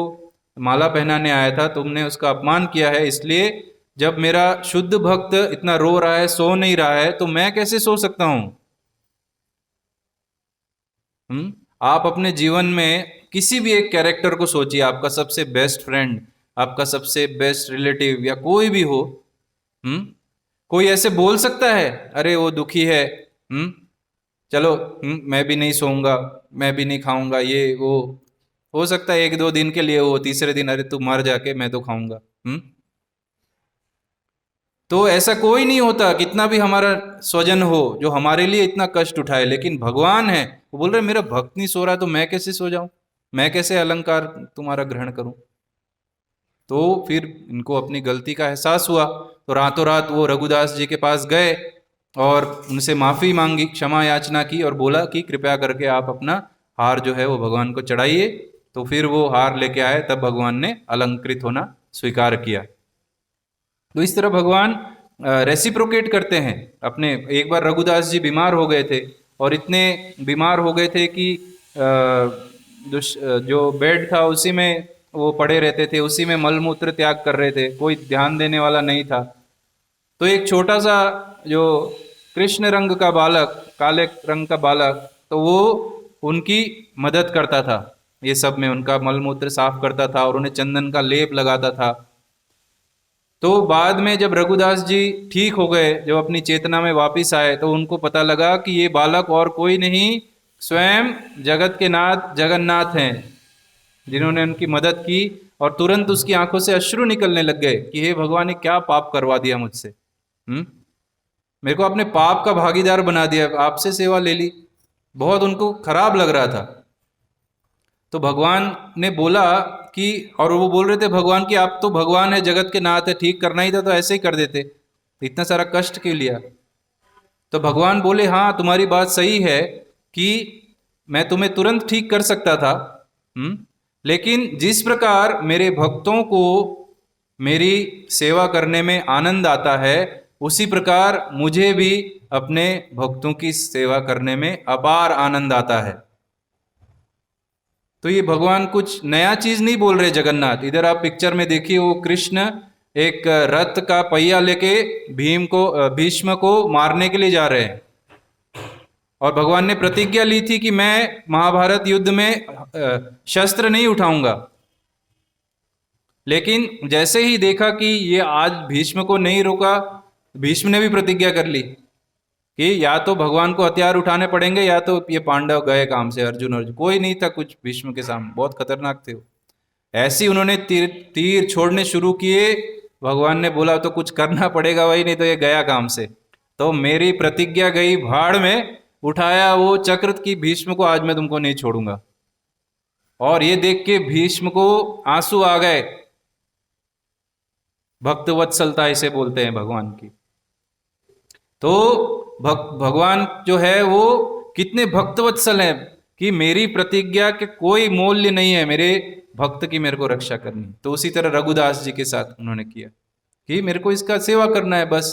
माला पहनाने आया था, तुमने उसका अपमान किया है। इसलिए जब मेरा शुद्ध भक्त इतना रो रहा है, सो नहीं रहा है, तो मैं कैसे सो सकता हूँ। आप अपने जीवन में किसी भी एक कैरेक्टर को सोचिए, आपका सबसे बेस्ट फ्रेंड, आपका सबसे बेस्ट रिलेटिव या कोई भी हो। हम्म कोई ऐसे बोल सकता है, अरे वो दुखी है, चलो, मैं भी नहीं सोऊंगा, मैं भी नहीं खाऊंगा, ये वो। हो सकता है एक दो दिन के लिए हो, तीसरे दिन अरे तू मर जाके मैं तो खाऊंगा। तो ऐसा कोई नहीं होता, कितना भी हमारा स्वजन हो जो हमारे लिए इतना कष्ट उठाए, लेकिन भगवान है, वो बोल रहे मेरा भक्त नहीं सो रहा तो मैं कैसे सो जाऊं, मैं कैसे अलंकार तुम्हारा ग्रहण करूं। तो फिर इनको अपनी गलती का एहसास हुआ, तो रातों रात वो रघुदास जी के पास गए और उनसे माफ़ी मांगी, क्षमा याचना की और बोला कि कृपया करके आप अपना हार जो है वो भगवान को चढ़ाइए। तो फिर वो हार लेके आए, तब भगवान ने अलंकृत होना स्वीकार किया। तो इस तरह भगवान रेसिप्रोकेट करते हैं अपने। एक बार रघुदास जी बीमार हो गए थे, और इतने बीमार हो गए थे कि जो बेड था उसी में वो पड़े रहते थे, उसी में मलमूत्र त्याग कर रहे थे, कोई ध्यान देने वाला नहीं था। तो एक छोटा सा जो कृष्ण रंग का बालक, काले रंग का बालक, तो वो उनकी मदद करता था, ये सब में उनका मलमूत्र साफ करता था और उन्हें चंदन का लेप लगाता था। तो बाद में जब रघुदास जी ठीक हो गए, जब अपनी चेतना में वापस आए, तो उनको पता लगा कि ये बालक और कोई नहीं, स्वयं जगत के नाथ जगन्नाथ हैं, जिन्होंने उनकी मदद की। और तुरंत उसकी आंखों से अश्रु निकलने लग गए कि हे भगवान, ने क्या पाप करवा दिया मुझसे, मेरे को अपने पाप का भागीदार बना दिया, आपसे सेवा ले ली। बहुत उनको खराब लग रहा था। तो भगवान ने बोला कि, और वो बोल रहे थे भगवान कि आप तो भगवान है, जगत के नाथ है, ठीक करना ही था तो ऐसे ही कर देते, इतना सारा कष्ट क्यों लिया। तो भगवान बोले हाँ तुम्हारी बात सही है कि मैं तुम्हें तुरंत ठीक कर सकता था, लेकिन जिस प्रकार मेरे भक्तों को मेरी सेवा करने में आनंद आता है, उसी प्रकार मुझे भी अपने भक्तों की सेवा करने में अपार आनंद आता है। तो ये भगवान कुछ नया चीज नहीं बोल रहे जगन्नाथ। इधर आप पिक्चर में देखिए, वो कृष्ण एक रथ का पहिया लेके भीष्म को मारने के लिए जा रहे हैं, और भगवान ने प्रतिज्ञा ली थी कि मैं महाभारत युद्ध में शस्त्र नहीं उठाऊंगा। लेकिन जैसे ही देखा कि ये आज भीष्म को नहीं रोका, भीष्म ने भी प्रतिज्ञा कर ली कि या तो भगवान को हथियार उठाने पड़ेंगे या तो ये पांडव गए काम से। अर्जुन कोई नहीं था कुछ भीष्म के सामने, बहुत खतरनाक थे वो। ऐसे ही उन्होंने तीर छोड़ने शुरू किए, भगवान ने बोला तो कुछ करना पड़ेगा भाई, नहीं तो ये गया काम से। तो मेरी प्रतिज्ञा गई भाड़ में, उठाया वो चक्र की भीष्म को, आज मैं तुमको नहीं छोड़ूंगा। और ये देख के भीष्म को आंसू आ गए। भक्त वत्सलता इसे बोलते हैं भगवान की। तो भगवान जो है वो कितने भक्तवत्सल हैं कि मेरी प्रतिज्ञा के कोई मूल्य नहीं है, मेरे भक्त की मेरे को रक्षा करनी। तो उसी तरह रघुदास जी के साथ उन्होंने किया कि मेरे को इसका सेवा करना है बस।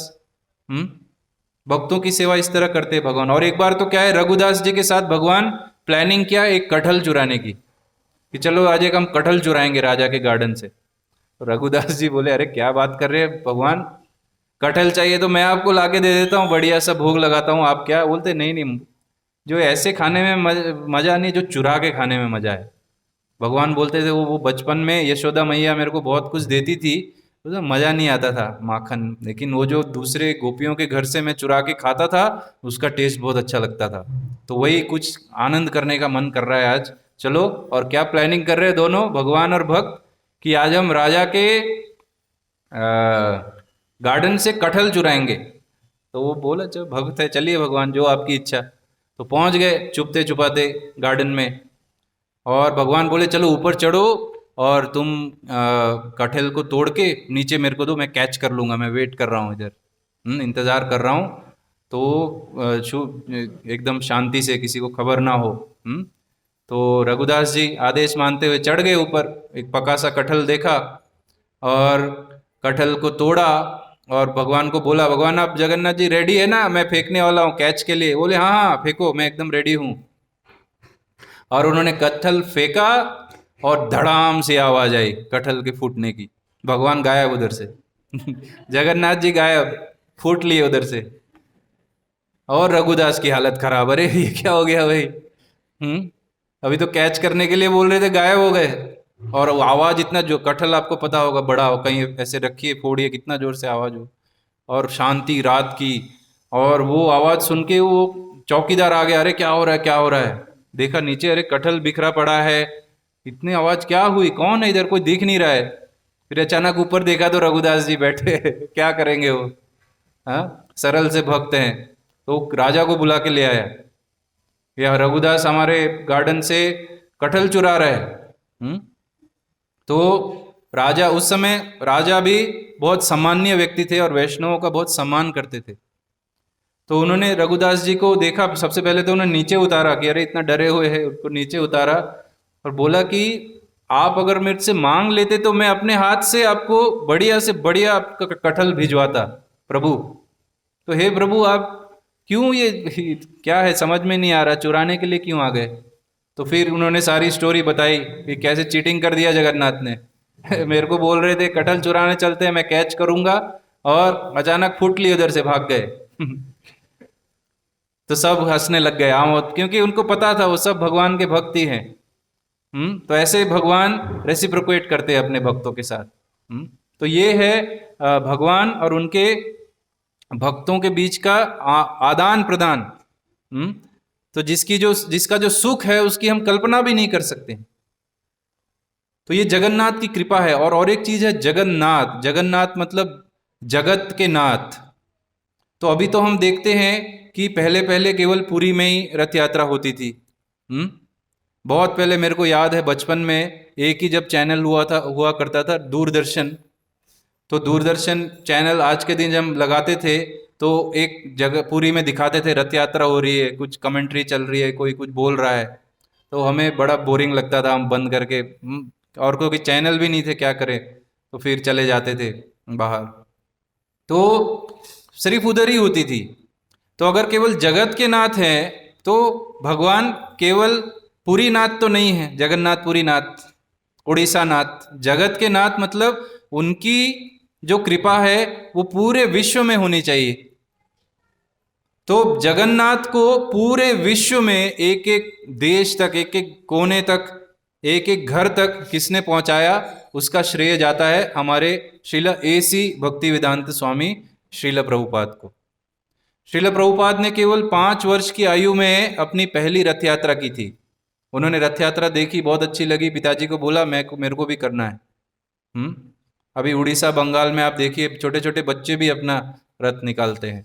भक्तों की सेवा इस तरह करते हैं भगवान। और एक बार तो क्या है, रघुदास जी के साथ भगवान प्लानिंग किया एक कटहल चुराने की, कि चलो आज एक हम कटहल चुराएंगे राजा के गार्डन से। तो रघुदास जी बोले अरे क्या बात कर रहे हैं भगवान, कटहल चाहिए तो मैं आपको लाके दे देता हूँ, बढ़िया सा भोग लगाता हूँ, आप क्या बोलते। नहीं नहीं, जो ऐसे खाने में मजा नहीं, जो चुरा के खाने में मजा है। भगवान बोलते थे वो बचपन में यशोदा मैया मेरे को बहुत कुछ देती थी, तो मजा नहीं आता था माखन, लेकिन वो जो दूसरे गोपियों के घर से मैं चुरा के खाता था, उसका टेस्ट बहुत अच्छा लगता था। तो वही कुछ आनंद करने का मन कर रहा है आज। चलो, और क्या प्लानिंग कर रहे हैं दोनों भगवान और भक्त, कि आज हम राजा के गार्डन से कटहल चुराएंगे। तो वो बोला चलो भक्त है, चलिए भगवान जो आपकी इच्छा। तो पहुंच गए छुपते छुपाते गार्डन में, और भगवान बोले चलो ऊपर चढ़ो और तुम कटहल को तोड़ के नीचे मेरे को दो, मैं कैच कर लूँगा, मैं वेट कर रहा हूँ इधर, इंतज़ार कर रहा हूँ। तो एकदम शांति से, किसी को खबर ना हो। तो रघुदास जी आदेश मानते हुए चढ़ गए ऊपर, एक पका सा कटहल देखा और कटहल को तोड़ा, और भगवान को बोला भगवान आप जगन्नाथ जी रेडी है ना, मैं फेंकने वाला हूँ कैच के लिए। बोले हाँ हाँ फेंको, मैं एकदम रेडी हूँ। और उन्होंने कटहल फेंका और धड़ाम से आवाज आई कटहल के फूटने की। भगवान गायब उधर से जगन्नाथ जी गायब, फूट लिए उधर से। और रघुदास की हालत खराब, अरे ये क्या हो गया भाई, अभी तो कैच करने के लिए बोल रहे थे, गायब हो गए। और वो आवाज इतना, जो कटहल आपको पता होगा बड़ा हो, कहीं ऐसे रखिए फोड़िए, कितना जोर से आवाज हो। और शांति रात की, और वो आवाज सुन के वो चौकीदार आ गया, अरे क्या हो रहा है, क्या हो रहा है। देखा नीचे, अरे कटहल बिखरा पड़ा है, इतनी आवाज क्या हुई, कौन है इधर, कोई दिख नहीं रहा है। फिर अचानक ऊपर देखा तो रघुदास जी बैठे क्या करेंगे वो, हाँ, सरल से भक्त हैं। तो राजा को बुला के ले आया, या रघुदास हमारे गार्डन से कटहल चुरा रहा है। तो राजा, उस समय राजा भी बहुत सामान्य व्यक्ति थे और वैष्णवों का बहुत सम्मान करते थे। तो उन्होंने रघुदास जी को देखा, सबसे पहले तो उन्होंने नीचे उतारा कि अरे इतना डरे हुए हैं, उनको नीचे उतारा और बोला कि आप अगर मेरे से मांग लेते तो मैं अपने हाथ से आपको बढ़िया से बढ़िया आपका कटहल भिजवाता प्रभु। तो हे प्रभु, आप क्यों ये क्या है, समझ में नहीं आ रहा, चुराने के लिए क्यों आ गए। तो फिर उन्होंने सारी स्टोरी बताई कि कैसे चीटिंग कर दिया जगन्नाथ ने मेरे को बोल रहे थे कटहल चुराने चलते हैं, मैं कैच करूंगा, और अचानक फुट ली, उधर से भाग गए तो सब हंसने लग गए आमोद, क्योंकि उनको पता था वो सब भगवान के भक्त ही हैं। तो ऐसे भगवान रेसिप्रोकेट करते हैं अपने भक्तों के साथ। तो ये है भगवान और उनके भक्तों के बीच का आदान प्रदान। तो जिसका जो सुख है उसकी हम कल्पना भी नहीं कर सकते। तो ये जगन्नाथ की कृपा है। और एक चीज है जगन्नाथ, जगन्नाथ मतलब जगत के नाथ। तो अभी तो हम देखते हैं कि पहले पहले केवल पुरी में ही रथ यात्रा होती थी। बहुत पहले मेरे को याद है, बचपन में एक ही जब चैनल हुआ करता था, दूरदर्शन। तो दूरदर्शन चैनल आज के दिन जब लगाते थे तो एक जगह पुरी में दिखाते थे रथ यात्रा हो रही है, कुछ कमेंट्री चल रही है, कोई कुछ बोल रहा है। तो हमें बड़ा बोरिंग लगता था, हम बंद करके, और कोई चैनल भी नहीं थे, क्या करें, तो फिर चले जाते थे बाहर। तो सिर्फ उधर ही होती थी। तो अगर केवल जगत के नाथ हैं तो भगवान केवल पुरी नाथ तो नहीं है, जगन्नाथ पुरी नाथ, उड़ीसा नाथ। जगत के नाथ मतलब उनकी जो कृपा है वो पूरे विश्व में होनी चाहिए। तो जगन्नाथ को पूरे विश्व में, एक एक देश तक, एक एक कोने तक, एक एक घर तक किसने पहुंचाया, उसका श्रेय जाता है हमारे श्रील AC भक्तिवेदांत स्वामी श्रील प्रभुपाद को। श्रील प्रभुपाद ने केवल 5 वर्ष की आयु में अपनी पहली रथ यात्रा की थी। उन्होंने रथ यात्रा देखी, बहुत अच्छी लगी, पिताजी को बोला मेरे को भी करना है। अभी उड़ीसा बंगाल में आप देखिए, छोटे छोटे बच्चे भी अपना रथ निकालते हैं।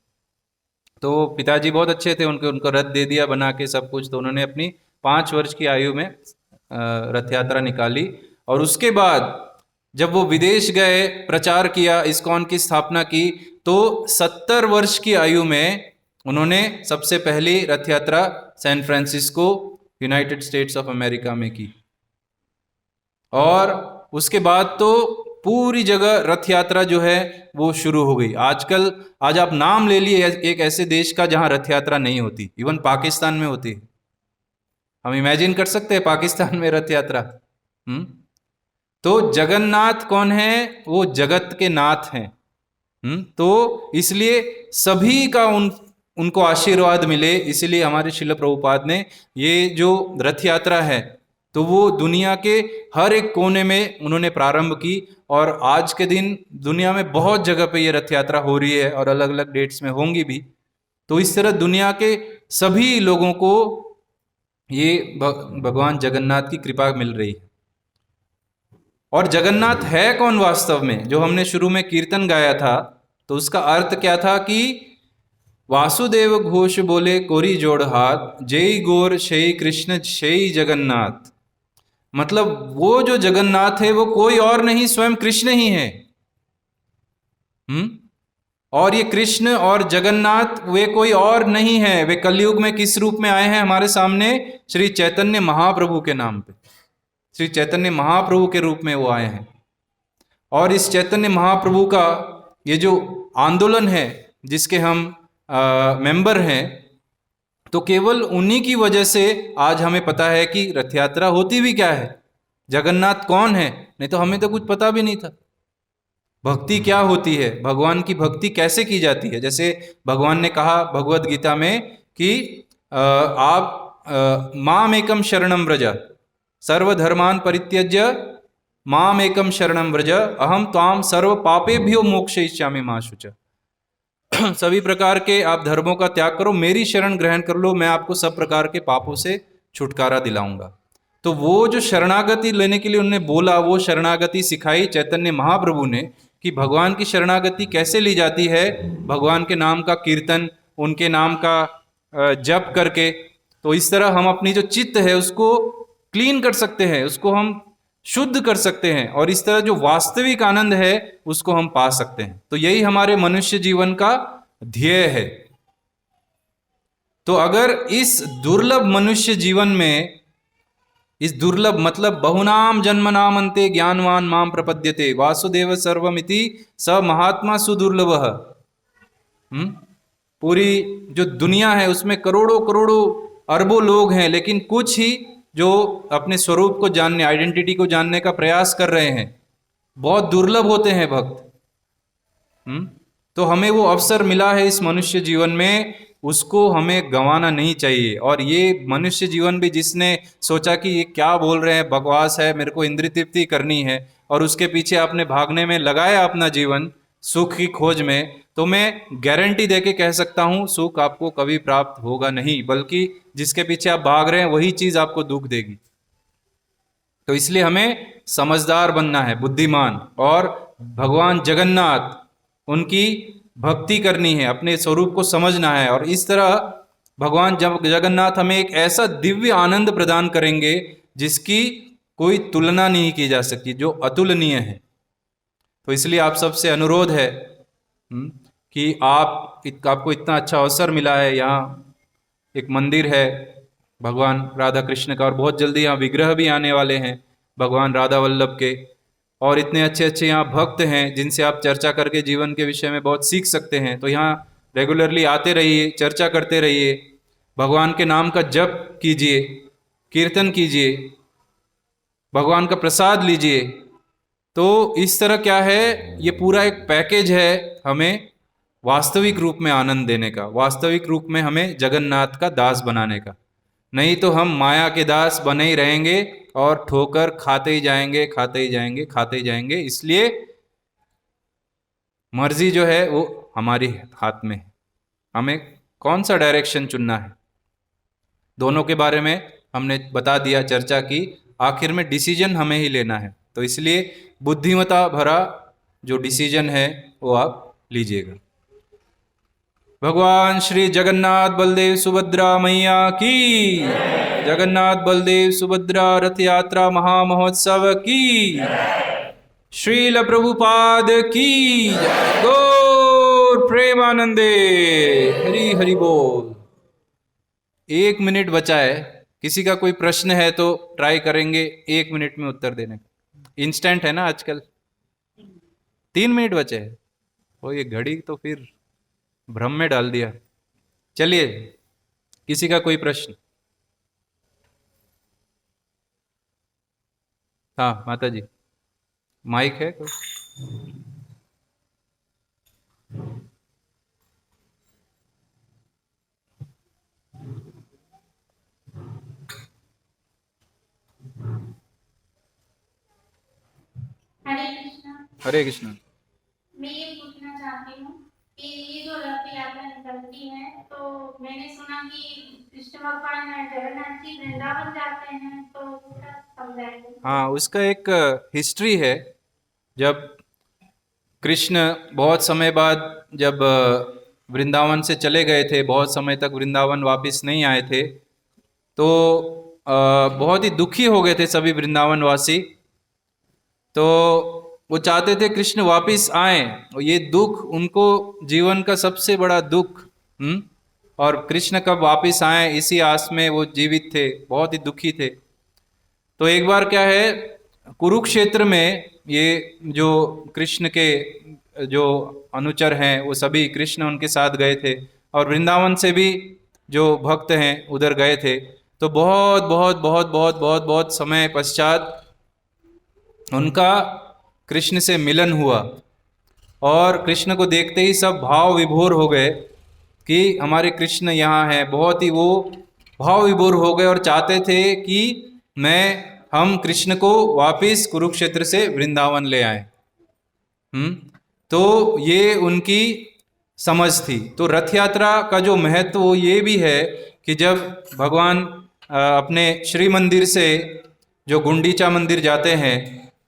तो पिताजी बहुत अच्छे थे, उनको रथ दे दिया बना के सब कुछ। तो उन्होंने अपनी 5 वर्ष की आयु में रथ यात्रा निकाली। और उसके बाद जब वो विदेश गए, प्रचार किया, इस्कॉन की स्थापना की, तो 70 वर्ष की आयु में उन्होंने सबसे पहली Rath Yatra San Francisco, United States of America में की। और उसके बाद तो पूरी जगह रथ यात्रा जो है वो शुरू हो गई। आज आप नाम ले लिए एक ऐसे देश का जहां रथ यात्रा नहीं होती, इवन पाकिस्तान में होती है। हम इमेजिन कर सकते हैं पाकिस्तान में रथ यात्रा। तो जगन्नाथ कौन है, वो जगत के नाथ हैं। तो इसलिए सभी का उनको आशीर्वाद मिले, इसलिए हमारे श्रील प्रभुपाद ने ये जो रथ यात्रा है तो वो दुनिया के हर एक कोने में उन्होंने प्रारंभ की। और आज के दिन दुनिया में बहुत जगह पे ये रथ यात्रा हो रही है और अलग अलग डेट्स में होंगी भी। तो इस तरह दुनिया के सभी लोगों को ये भगवान जगन्नाथ की कृपा मिल रही है। और जगन्नाथ है कौन वास्तव में, जो हमने शुरू में कीर्तन गाया था, तो उसका अर्थ क्या था कि वासुदेव घोष बोले कोरी जोड़ हाथ, जय गौर शई कृष्ण शई जगन्नाथ। मतलब वो जो जगन्नाथ है वो कोई और नहीं, स्वयं कृष्ण ही है। और ये कृष्ण और जगन्नाथ वे कोई और नहीं है। वे कलयुग में किस रूप में आए हैं हमारे सामने, श्री चैतन्य महाप्रभु के नाम पे, श्री चैतन्य महाप्रभु के रूप में वो आए हैं। और इस चैतन्य महाप्रभु का ये जो आंदोलन है जिसके हम मेंबर हैं, तो केवल उन्हीं की वजह से आज हमें पता है कि रथ यात्रा होती भी क्या है, जगन्नाथ कौन है। नहीं तो हमें तो कुछ पता भी नहीं था भक्ति क्या होती है, भगवान की भक्ति कैसे की जाती है। जैसे भगवान ने कहा भगवत गीता में कि आप माम एकम शरणम व्रज, सर्वधर्मान परित्यज्य माम एकम शरणम व्रज, अहम त्वाम सर्व पापेभ्यो मोक्षयिष्यामि मा शुच। सभी प्रकार के आप धर्मों का त्याग करो, मेरी शरण ग्रहण कर लो, मैं आपको सब प्रकार के पापों से छुटकारा दिलाऊंगा। तो वो जो शरणागति लेने के लिए उन्होंने बोला, वो शरणागति सिखाई चैतन्य महाप्रभु ने कि भगवान की शरणागति कैसे ली जाती है। भगवान के नाम का कीर्तन, उनके नाम का जप करके। तो इस तरह हम अपनी जो चित्त है उसको क्लीन कर सकते हैं, उसको हम शुद्ध कर सकते हैं, और इस तरह जो वास्तविक आनंद है उसको हम पा सकते हैं। तो यही हमारे मनुष्य जीवन का ध्येय है। तो अगर इस दुर्लभ मनुष्य जीवन में, इस दुर्लभ मतलब बहुनाम जन्मनाम अन्ते ज्ञानवान माम प्रपद्यते वासुदेव सर्वमिति स महात्मा सुदुर्लभः। पूरी जो दुनिया है उसमें करोड़ों करोड़ों अरबों लोग हैं, लेकिन कुछ ही जो अपने स्वरूप को जानने, आइडेंटिटी को जानने का प्रयास कर रहे हैं। बहुत दुर्लभ होते हैं भक्त। तो हमें वो अवसर मिला है इस मनुष्य जीवन में, उसको हमें गंवाना नहीं चाहिए। और ये मनुष्य जीवन भी जिसने सोचा कि ये क्या बोल रहे हैं, बकवास है, मेरे को इंद्रिय तृप्ति करनी है, और उसके पीछे आपने भागने में लगाया अपना जीवन सुख की खोज में, तो मैं गारंटी देके कह सकता हूँ सुख आपको कभी प्राप्त होगा नहीं, बल्कि जिसके पीछे आप भाग रहे हैं वही चीज आपको दुख देगी। तो इसलिए हमें समझदार बनना है, बुद्धिमान, और भगवान जगन्नाथ उनकी भक्ति करनी है, अपने स्वरूप को समझना है। और इस तरह भगवान जगन्नाथ हमें एक ऐसा दिव्य आनंद प्रदान करेंगे जिसकी कोई तुलना नहीं की जा सकती, जो अतुलनीय है। तो इसलिए आप सबसे अनुरोध है कि आपको इतना अच्छा अवसर मिला है। यहाँ एक मंदिर है भगवान राधा कृष्ण का, और बहुत जल्दी यहाँ विग्रह भी आने वाले हैं भगवान राधा वल्लभ के, और इतने अच्छे अच्छे यहाँ भक्त हैं जिनसे आप चर्चा करके जीवन के विषय में बहुत सीख सकते हैं। तो यहाँ रेगुलरली आते रहिए, चर्चा करते रहिए, भगवान के नाम का जप कीजिए, कीर्तन कीजिए, भगवान का प्रसाद लीजिए। तो इस तरह क्या है, ये पूरा एक पैकेज है हमें वास्तविक रूप में आनंद देने का, वास्तविक रूप में हमें जगन्नाथ का दास बनाने का। नहीं तो हम माया के दास बने ही रहेंगे और ठोकर खाते ही जाएंगे, खाते ही जाएंगे, खाते ही जाएंगे। इसलिए मर्जी जो है वो हमारी हाथ में है, हमें कौन सा डायरेक्शन चुनना है। दोनों के बारे में हमने बता दिया, चर्चा की, आखिर में डिसीजन हमें ही लेना है। तो इसलिए बुद्धिमता भरा जो डिसीजन है वो आप लीजिएगा। भगवान श्री जगन्नाथ बलदेव सुभद्रा मैया की, जगन्नाथ बलदेव सुभद्रा रथ यात्रा महामहोत्सव की, श्रील प्रभुपाद की, गौर प्रेमानंदे, हरि हरि बोल। 1 मिनट बचा है, किसी का कोई प्रश्न है तो ट्राई करेंगे 1 मिनट में उत्तर देने का। इंस्टेंट है ना आजकल। 3 मिनट बचे हैं, वो ये घड़ी तो फिर भ्रम में डाल दिया। चलिए, किसी का कोई प्रश्न? हाँ माता जी, माइक है कोई? हरे कृष्णा। हरे कृष्णा। मैं ये पूछना चाहती हूँ कि ये जो रथ यात्रा निकलती है, तो मैंने सुना कि कृष्ण भगवान जगन्नाथ जी वृंदावन जाते हैं, तो उसका समझाइए। हाँ, उसका एक हिस्ट्री है। जब कृष्ण बहुत समय बाद जब वृंदावन से चले गए थे, बहुत समय तक वृंदावन वापस नहीं आए थे, तो बहुत ही दुखी हो गए थे सभी वृंदावन वासी। तो वो चाहते थे कृष्ण वापस आए, और ये दुख उनको जीवन का सबसे बड़ा दुख। और कृष्ण कब वापस आए इसी आस में वो जीवित थे, बहुत ही दुखी थे। तो एक बार क्या है, कुरुक्षेत्र में ये जो कृष्ण के जो अनुचर हैं वो सभी कृष्ण उनके साथ गए थे, और वृंदावन से भी जो भक्त हैं उधर गए थे। तो बहुत बहुत बहुत बहुत बहुत बहुत समय पश्चात उनका कृष्ण से मिलन हुआ, और कृष्ण को देखते ही सब भाव विभोर हो गए कि हमारे कृष्ण यहाँ हैं। बहुत ही वो भाव विभोर हो गए और चाहते थे कि हम कृष्ण को वापिस कुरुक्षेत्र से वृंदावन ले आए। तो ये उनकी समझ थी। तो रथ यात्रा का जो महत्व वो ये भी है कि जब भगवान अपने श्री मंदिर से जो गुंडीचा मंदिर जाते हैं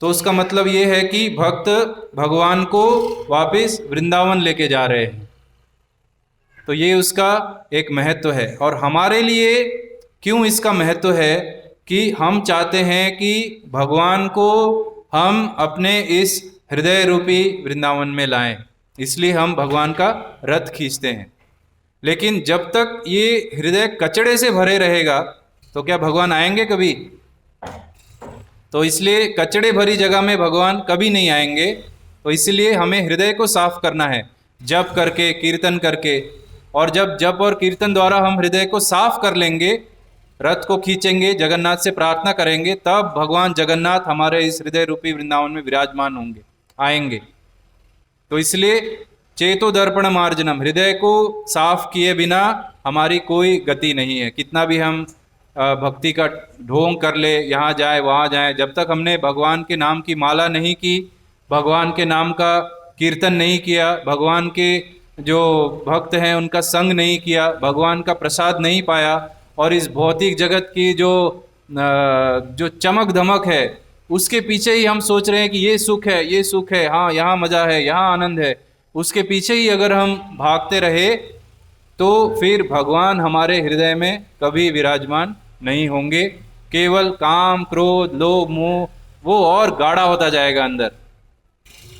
तो उसका मतलब ये है कि भक्त भगवान को वापस वृंदावन लेके जा रहे हैं। तो ये उसका एक महत्व है। और हमारे लिए क्यों इसका महत्व है कि हम चाहते हैं कि भगवान को हम अपने इस हृदय रूपी वृंदावन में लाएं, इसलिए हम भगवान का रथ खींचते हैं। लेकिन जब तक ये हृदय कचड़े से भरे रहेगा तो क्या भगवान आएंगे कभी? तो इसलिए कचड़े भरी जगह में भगवान कभी नहीं आएंगे। तो इसलिए हमें हृदय को साफ करना है, जप करके, कीर्तन करके। और जब जप और कीर्तन द्वारा हम हृदय को साफ कर लेंगे, रथ को खींचेंगे, जगन्नाथ से प्रार्थना करेंगे, तब भगवान जगन्नाथ हमारे इस हृदय रूपी वृंदावन में विराजमान होंगे, आएंगे। तो इसलिए चेतो दर्पण मार्जनम, हृदय को साफ किए बिना हमारी कोई गति नहीं है। कितना भी हम भक्ति का ढोंग कर ले, यहाँ जाए वहाँ जाए, जब तक हमने भगवान के नाम की माला नहीं की, भगवान के नाम का कीर्तन नहीं किया, भगवान के जो भक्त हैं उनका संग नहीं किया, भगवान का प्रसाद नहीं पाया, और इस भौतिक जगत की जो चमक धमक है उसके पीछे ही हम सोच रहे हैं कि ये सुख है, ये सुख है, हाँ यहाँ मज़ा है, यहाँ आनंद है, उसके पीछे ही अगर हम भागते रहे तो फिर भगवान हमारे हृदय में कभी विराजमान नहीं होंगे। केवल काम, क्रोध, लोभ, मोह वो और गाढ़ा होता जाएगा अंदर,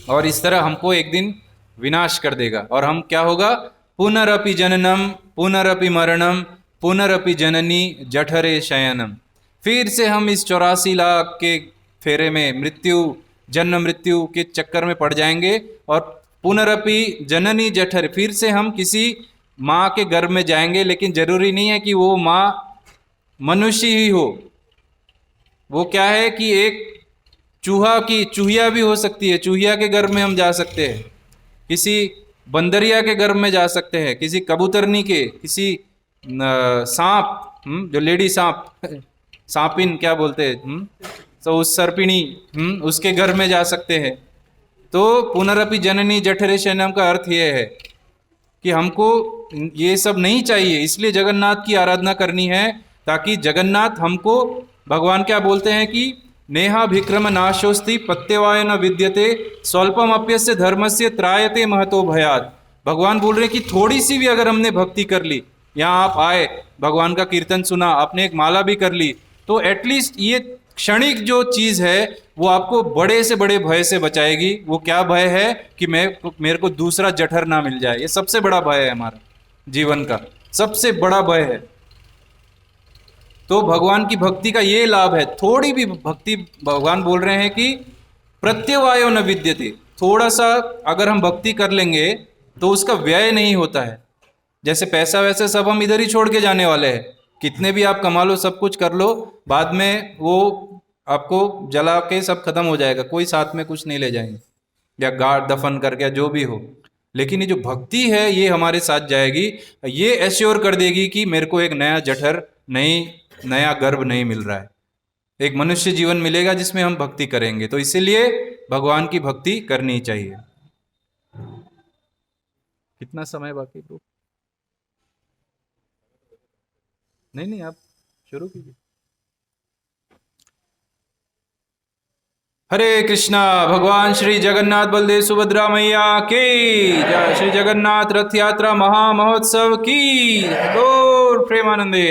और इस तरह हमको एक दिन विनाश कर देगा। और हम क्या होगा? पुनरपि जननम पुनरपि मरणम पुनरपि जननी जठरे शयनम, फिर से हम इस 84 लाख के फेरे में जन्म मृत्यु के चक्कर में पड़ जाएंगे। और पुनरपि जननी जठर, फिर से हम किसी माँ के गर्भ में जाएंगे, लेकिन जरूरी नहीं है कि वो माँ मनुष्य ही हो। वो क्या है कि एक चूहिया भी हो सकती है, चूहिया के गर्भ में हम जा सकते हैं, किसी बंदरिया के गर्भ में जा सकते हैं, किसी कबूतरनी के, किसी सांप, जो लेडी सांप, सांपिन क्या बोलते हैं, तो उस सर्पिणी, उसके गर्भ में जा सकते हैं। तो पुनरपि जननी जठरे शयनम का अर्थ ये है कि हमको ये सब नहीं चाहिए, इसलिए जगन्नाथ की आराधना करनी है, ताकि जगन्नाथ हमको, भगवान क्या बोलते हैं कि नेहा विक्रम नाशोस्ति पत्यवाय न विद्यते स्वल्पम अप्यस्य धर्मस्य त्रायते महतो भयात। भगवान बोल रहे हैं कि थोड़ी सी भी अगर हमने भक्ति कर ली, यहाँ आप आए, भगवान का कीर्तन सुना, आपने एक माला भी कर ली, तो एटलीस्ट ये क्षणिक जो चीज़ है वो आपको बड़े से बड़े भय से बचाएगी। वो क्या भय है कि मेरे को दूसरा जठर ना मिल जाए। ये सबसे बड़ा भय है, हमारा जीवन का सबसे बड़ा भय है। तो भगवान की भक्ति का ये लाभ है, थोड़ी भी भक्ति, भगवान बोल रहे हैं कि प्रत्यवायो न विद्यते, थोड़ा सा अगर हम भक्ति कर लेंगे तो उसका व्यय नहीं होता है। जैसे पैसा वैसे सब हम इधर ही छोड़ के जाने वाले हैं, कितने भी आप कमा लो, सब कुछ कर लो, बाद में वो आपको जला के सब खत्म हो जाएगा, कोई साथ में कुछ नहीं ले जाएंगे, या गाड़ दफन करके, जो भी हो। लेकिन ये जो भक्ति है ये हमारे साथ जाएगी, ये एश्योर कर देगी कि मेरे को एक नया जठर नहीं, नया गर्भ नहीं मिल रहा है, एक मनुष्य जीवन मिलेगा जिसमें हम भक्ति करेंगे। तो इसीलिए भगवान की भक्ति करनी चाहिए। कितना समय बाकी ब्रो? नहीं, आप शुरू कीजिए। हरे कृष्णा। भगवान श्री जगन्नाथ बलदेव सुभद्रा मैया की जय। श्री जगन्नाथ रथ यात्रा महामहोत्सव की गौर प्रेमानंदे।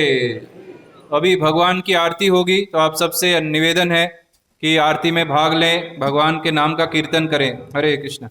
अभी भगवान की आरती होगी, तो आप सबसे निवेदन है कि आरती में भाग लें, भगवान के नाम का कीर्तन करें। हरे कृष्णा।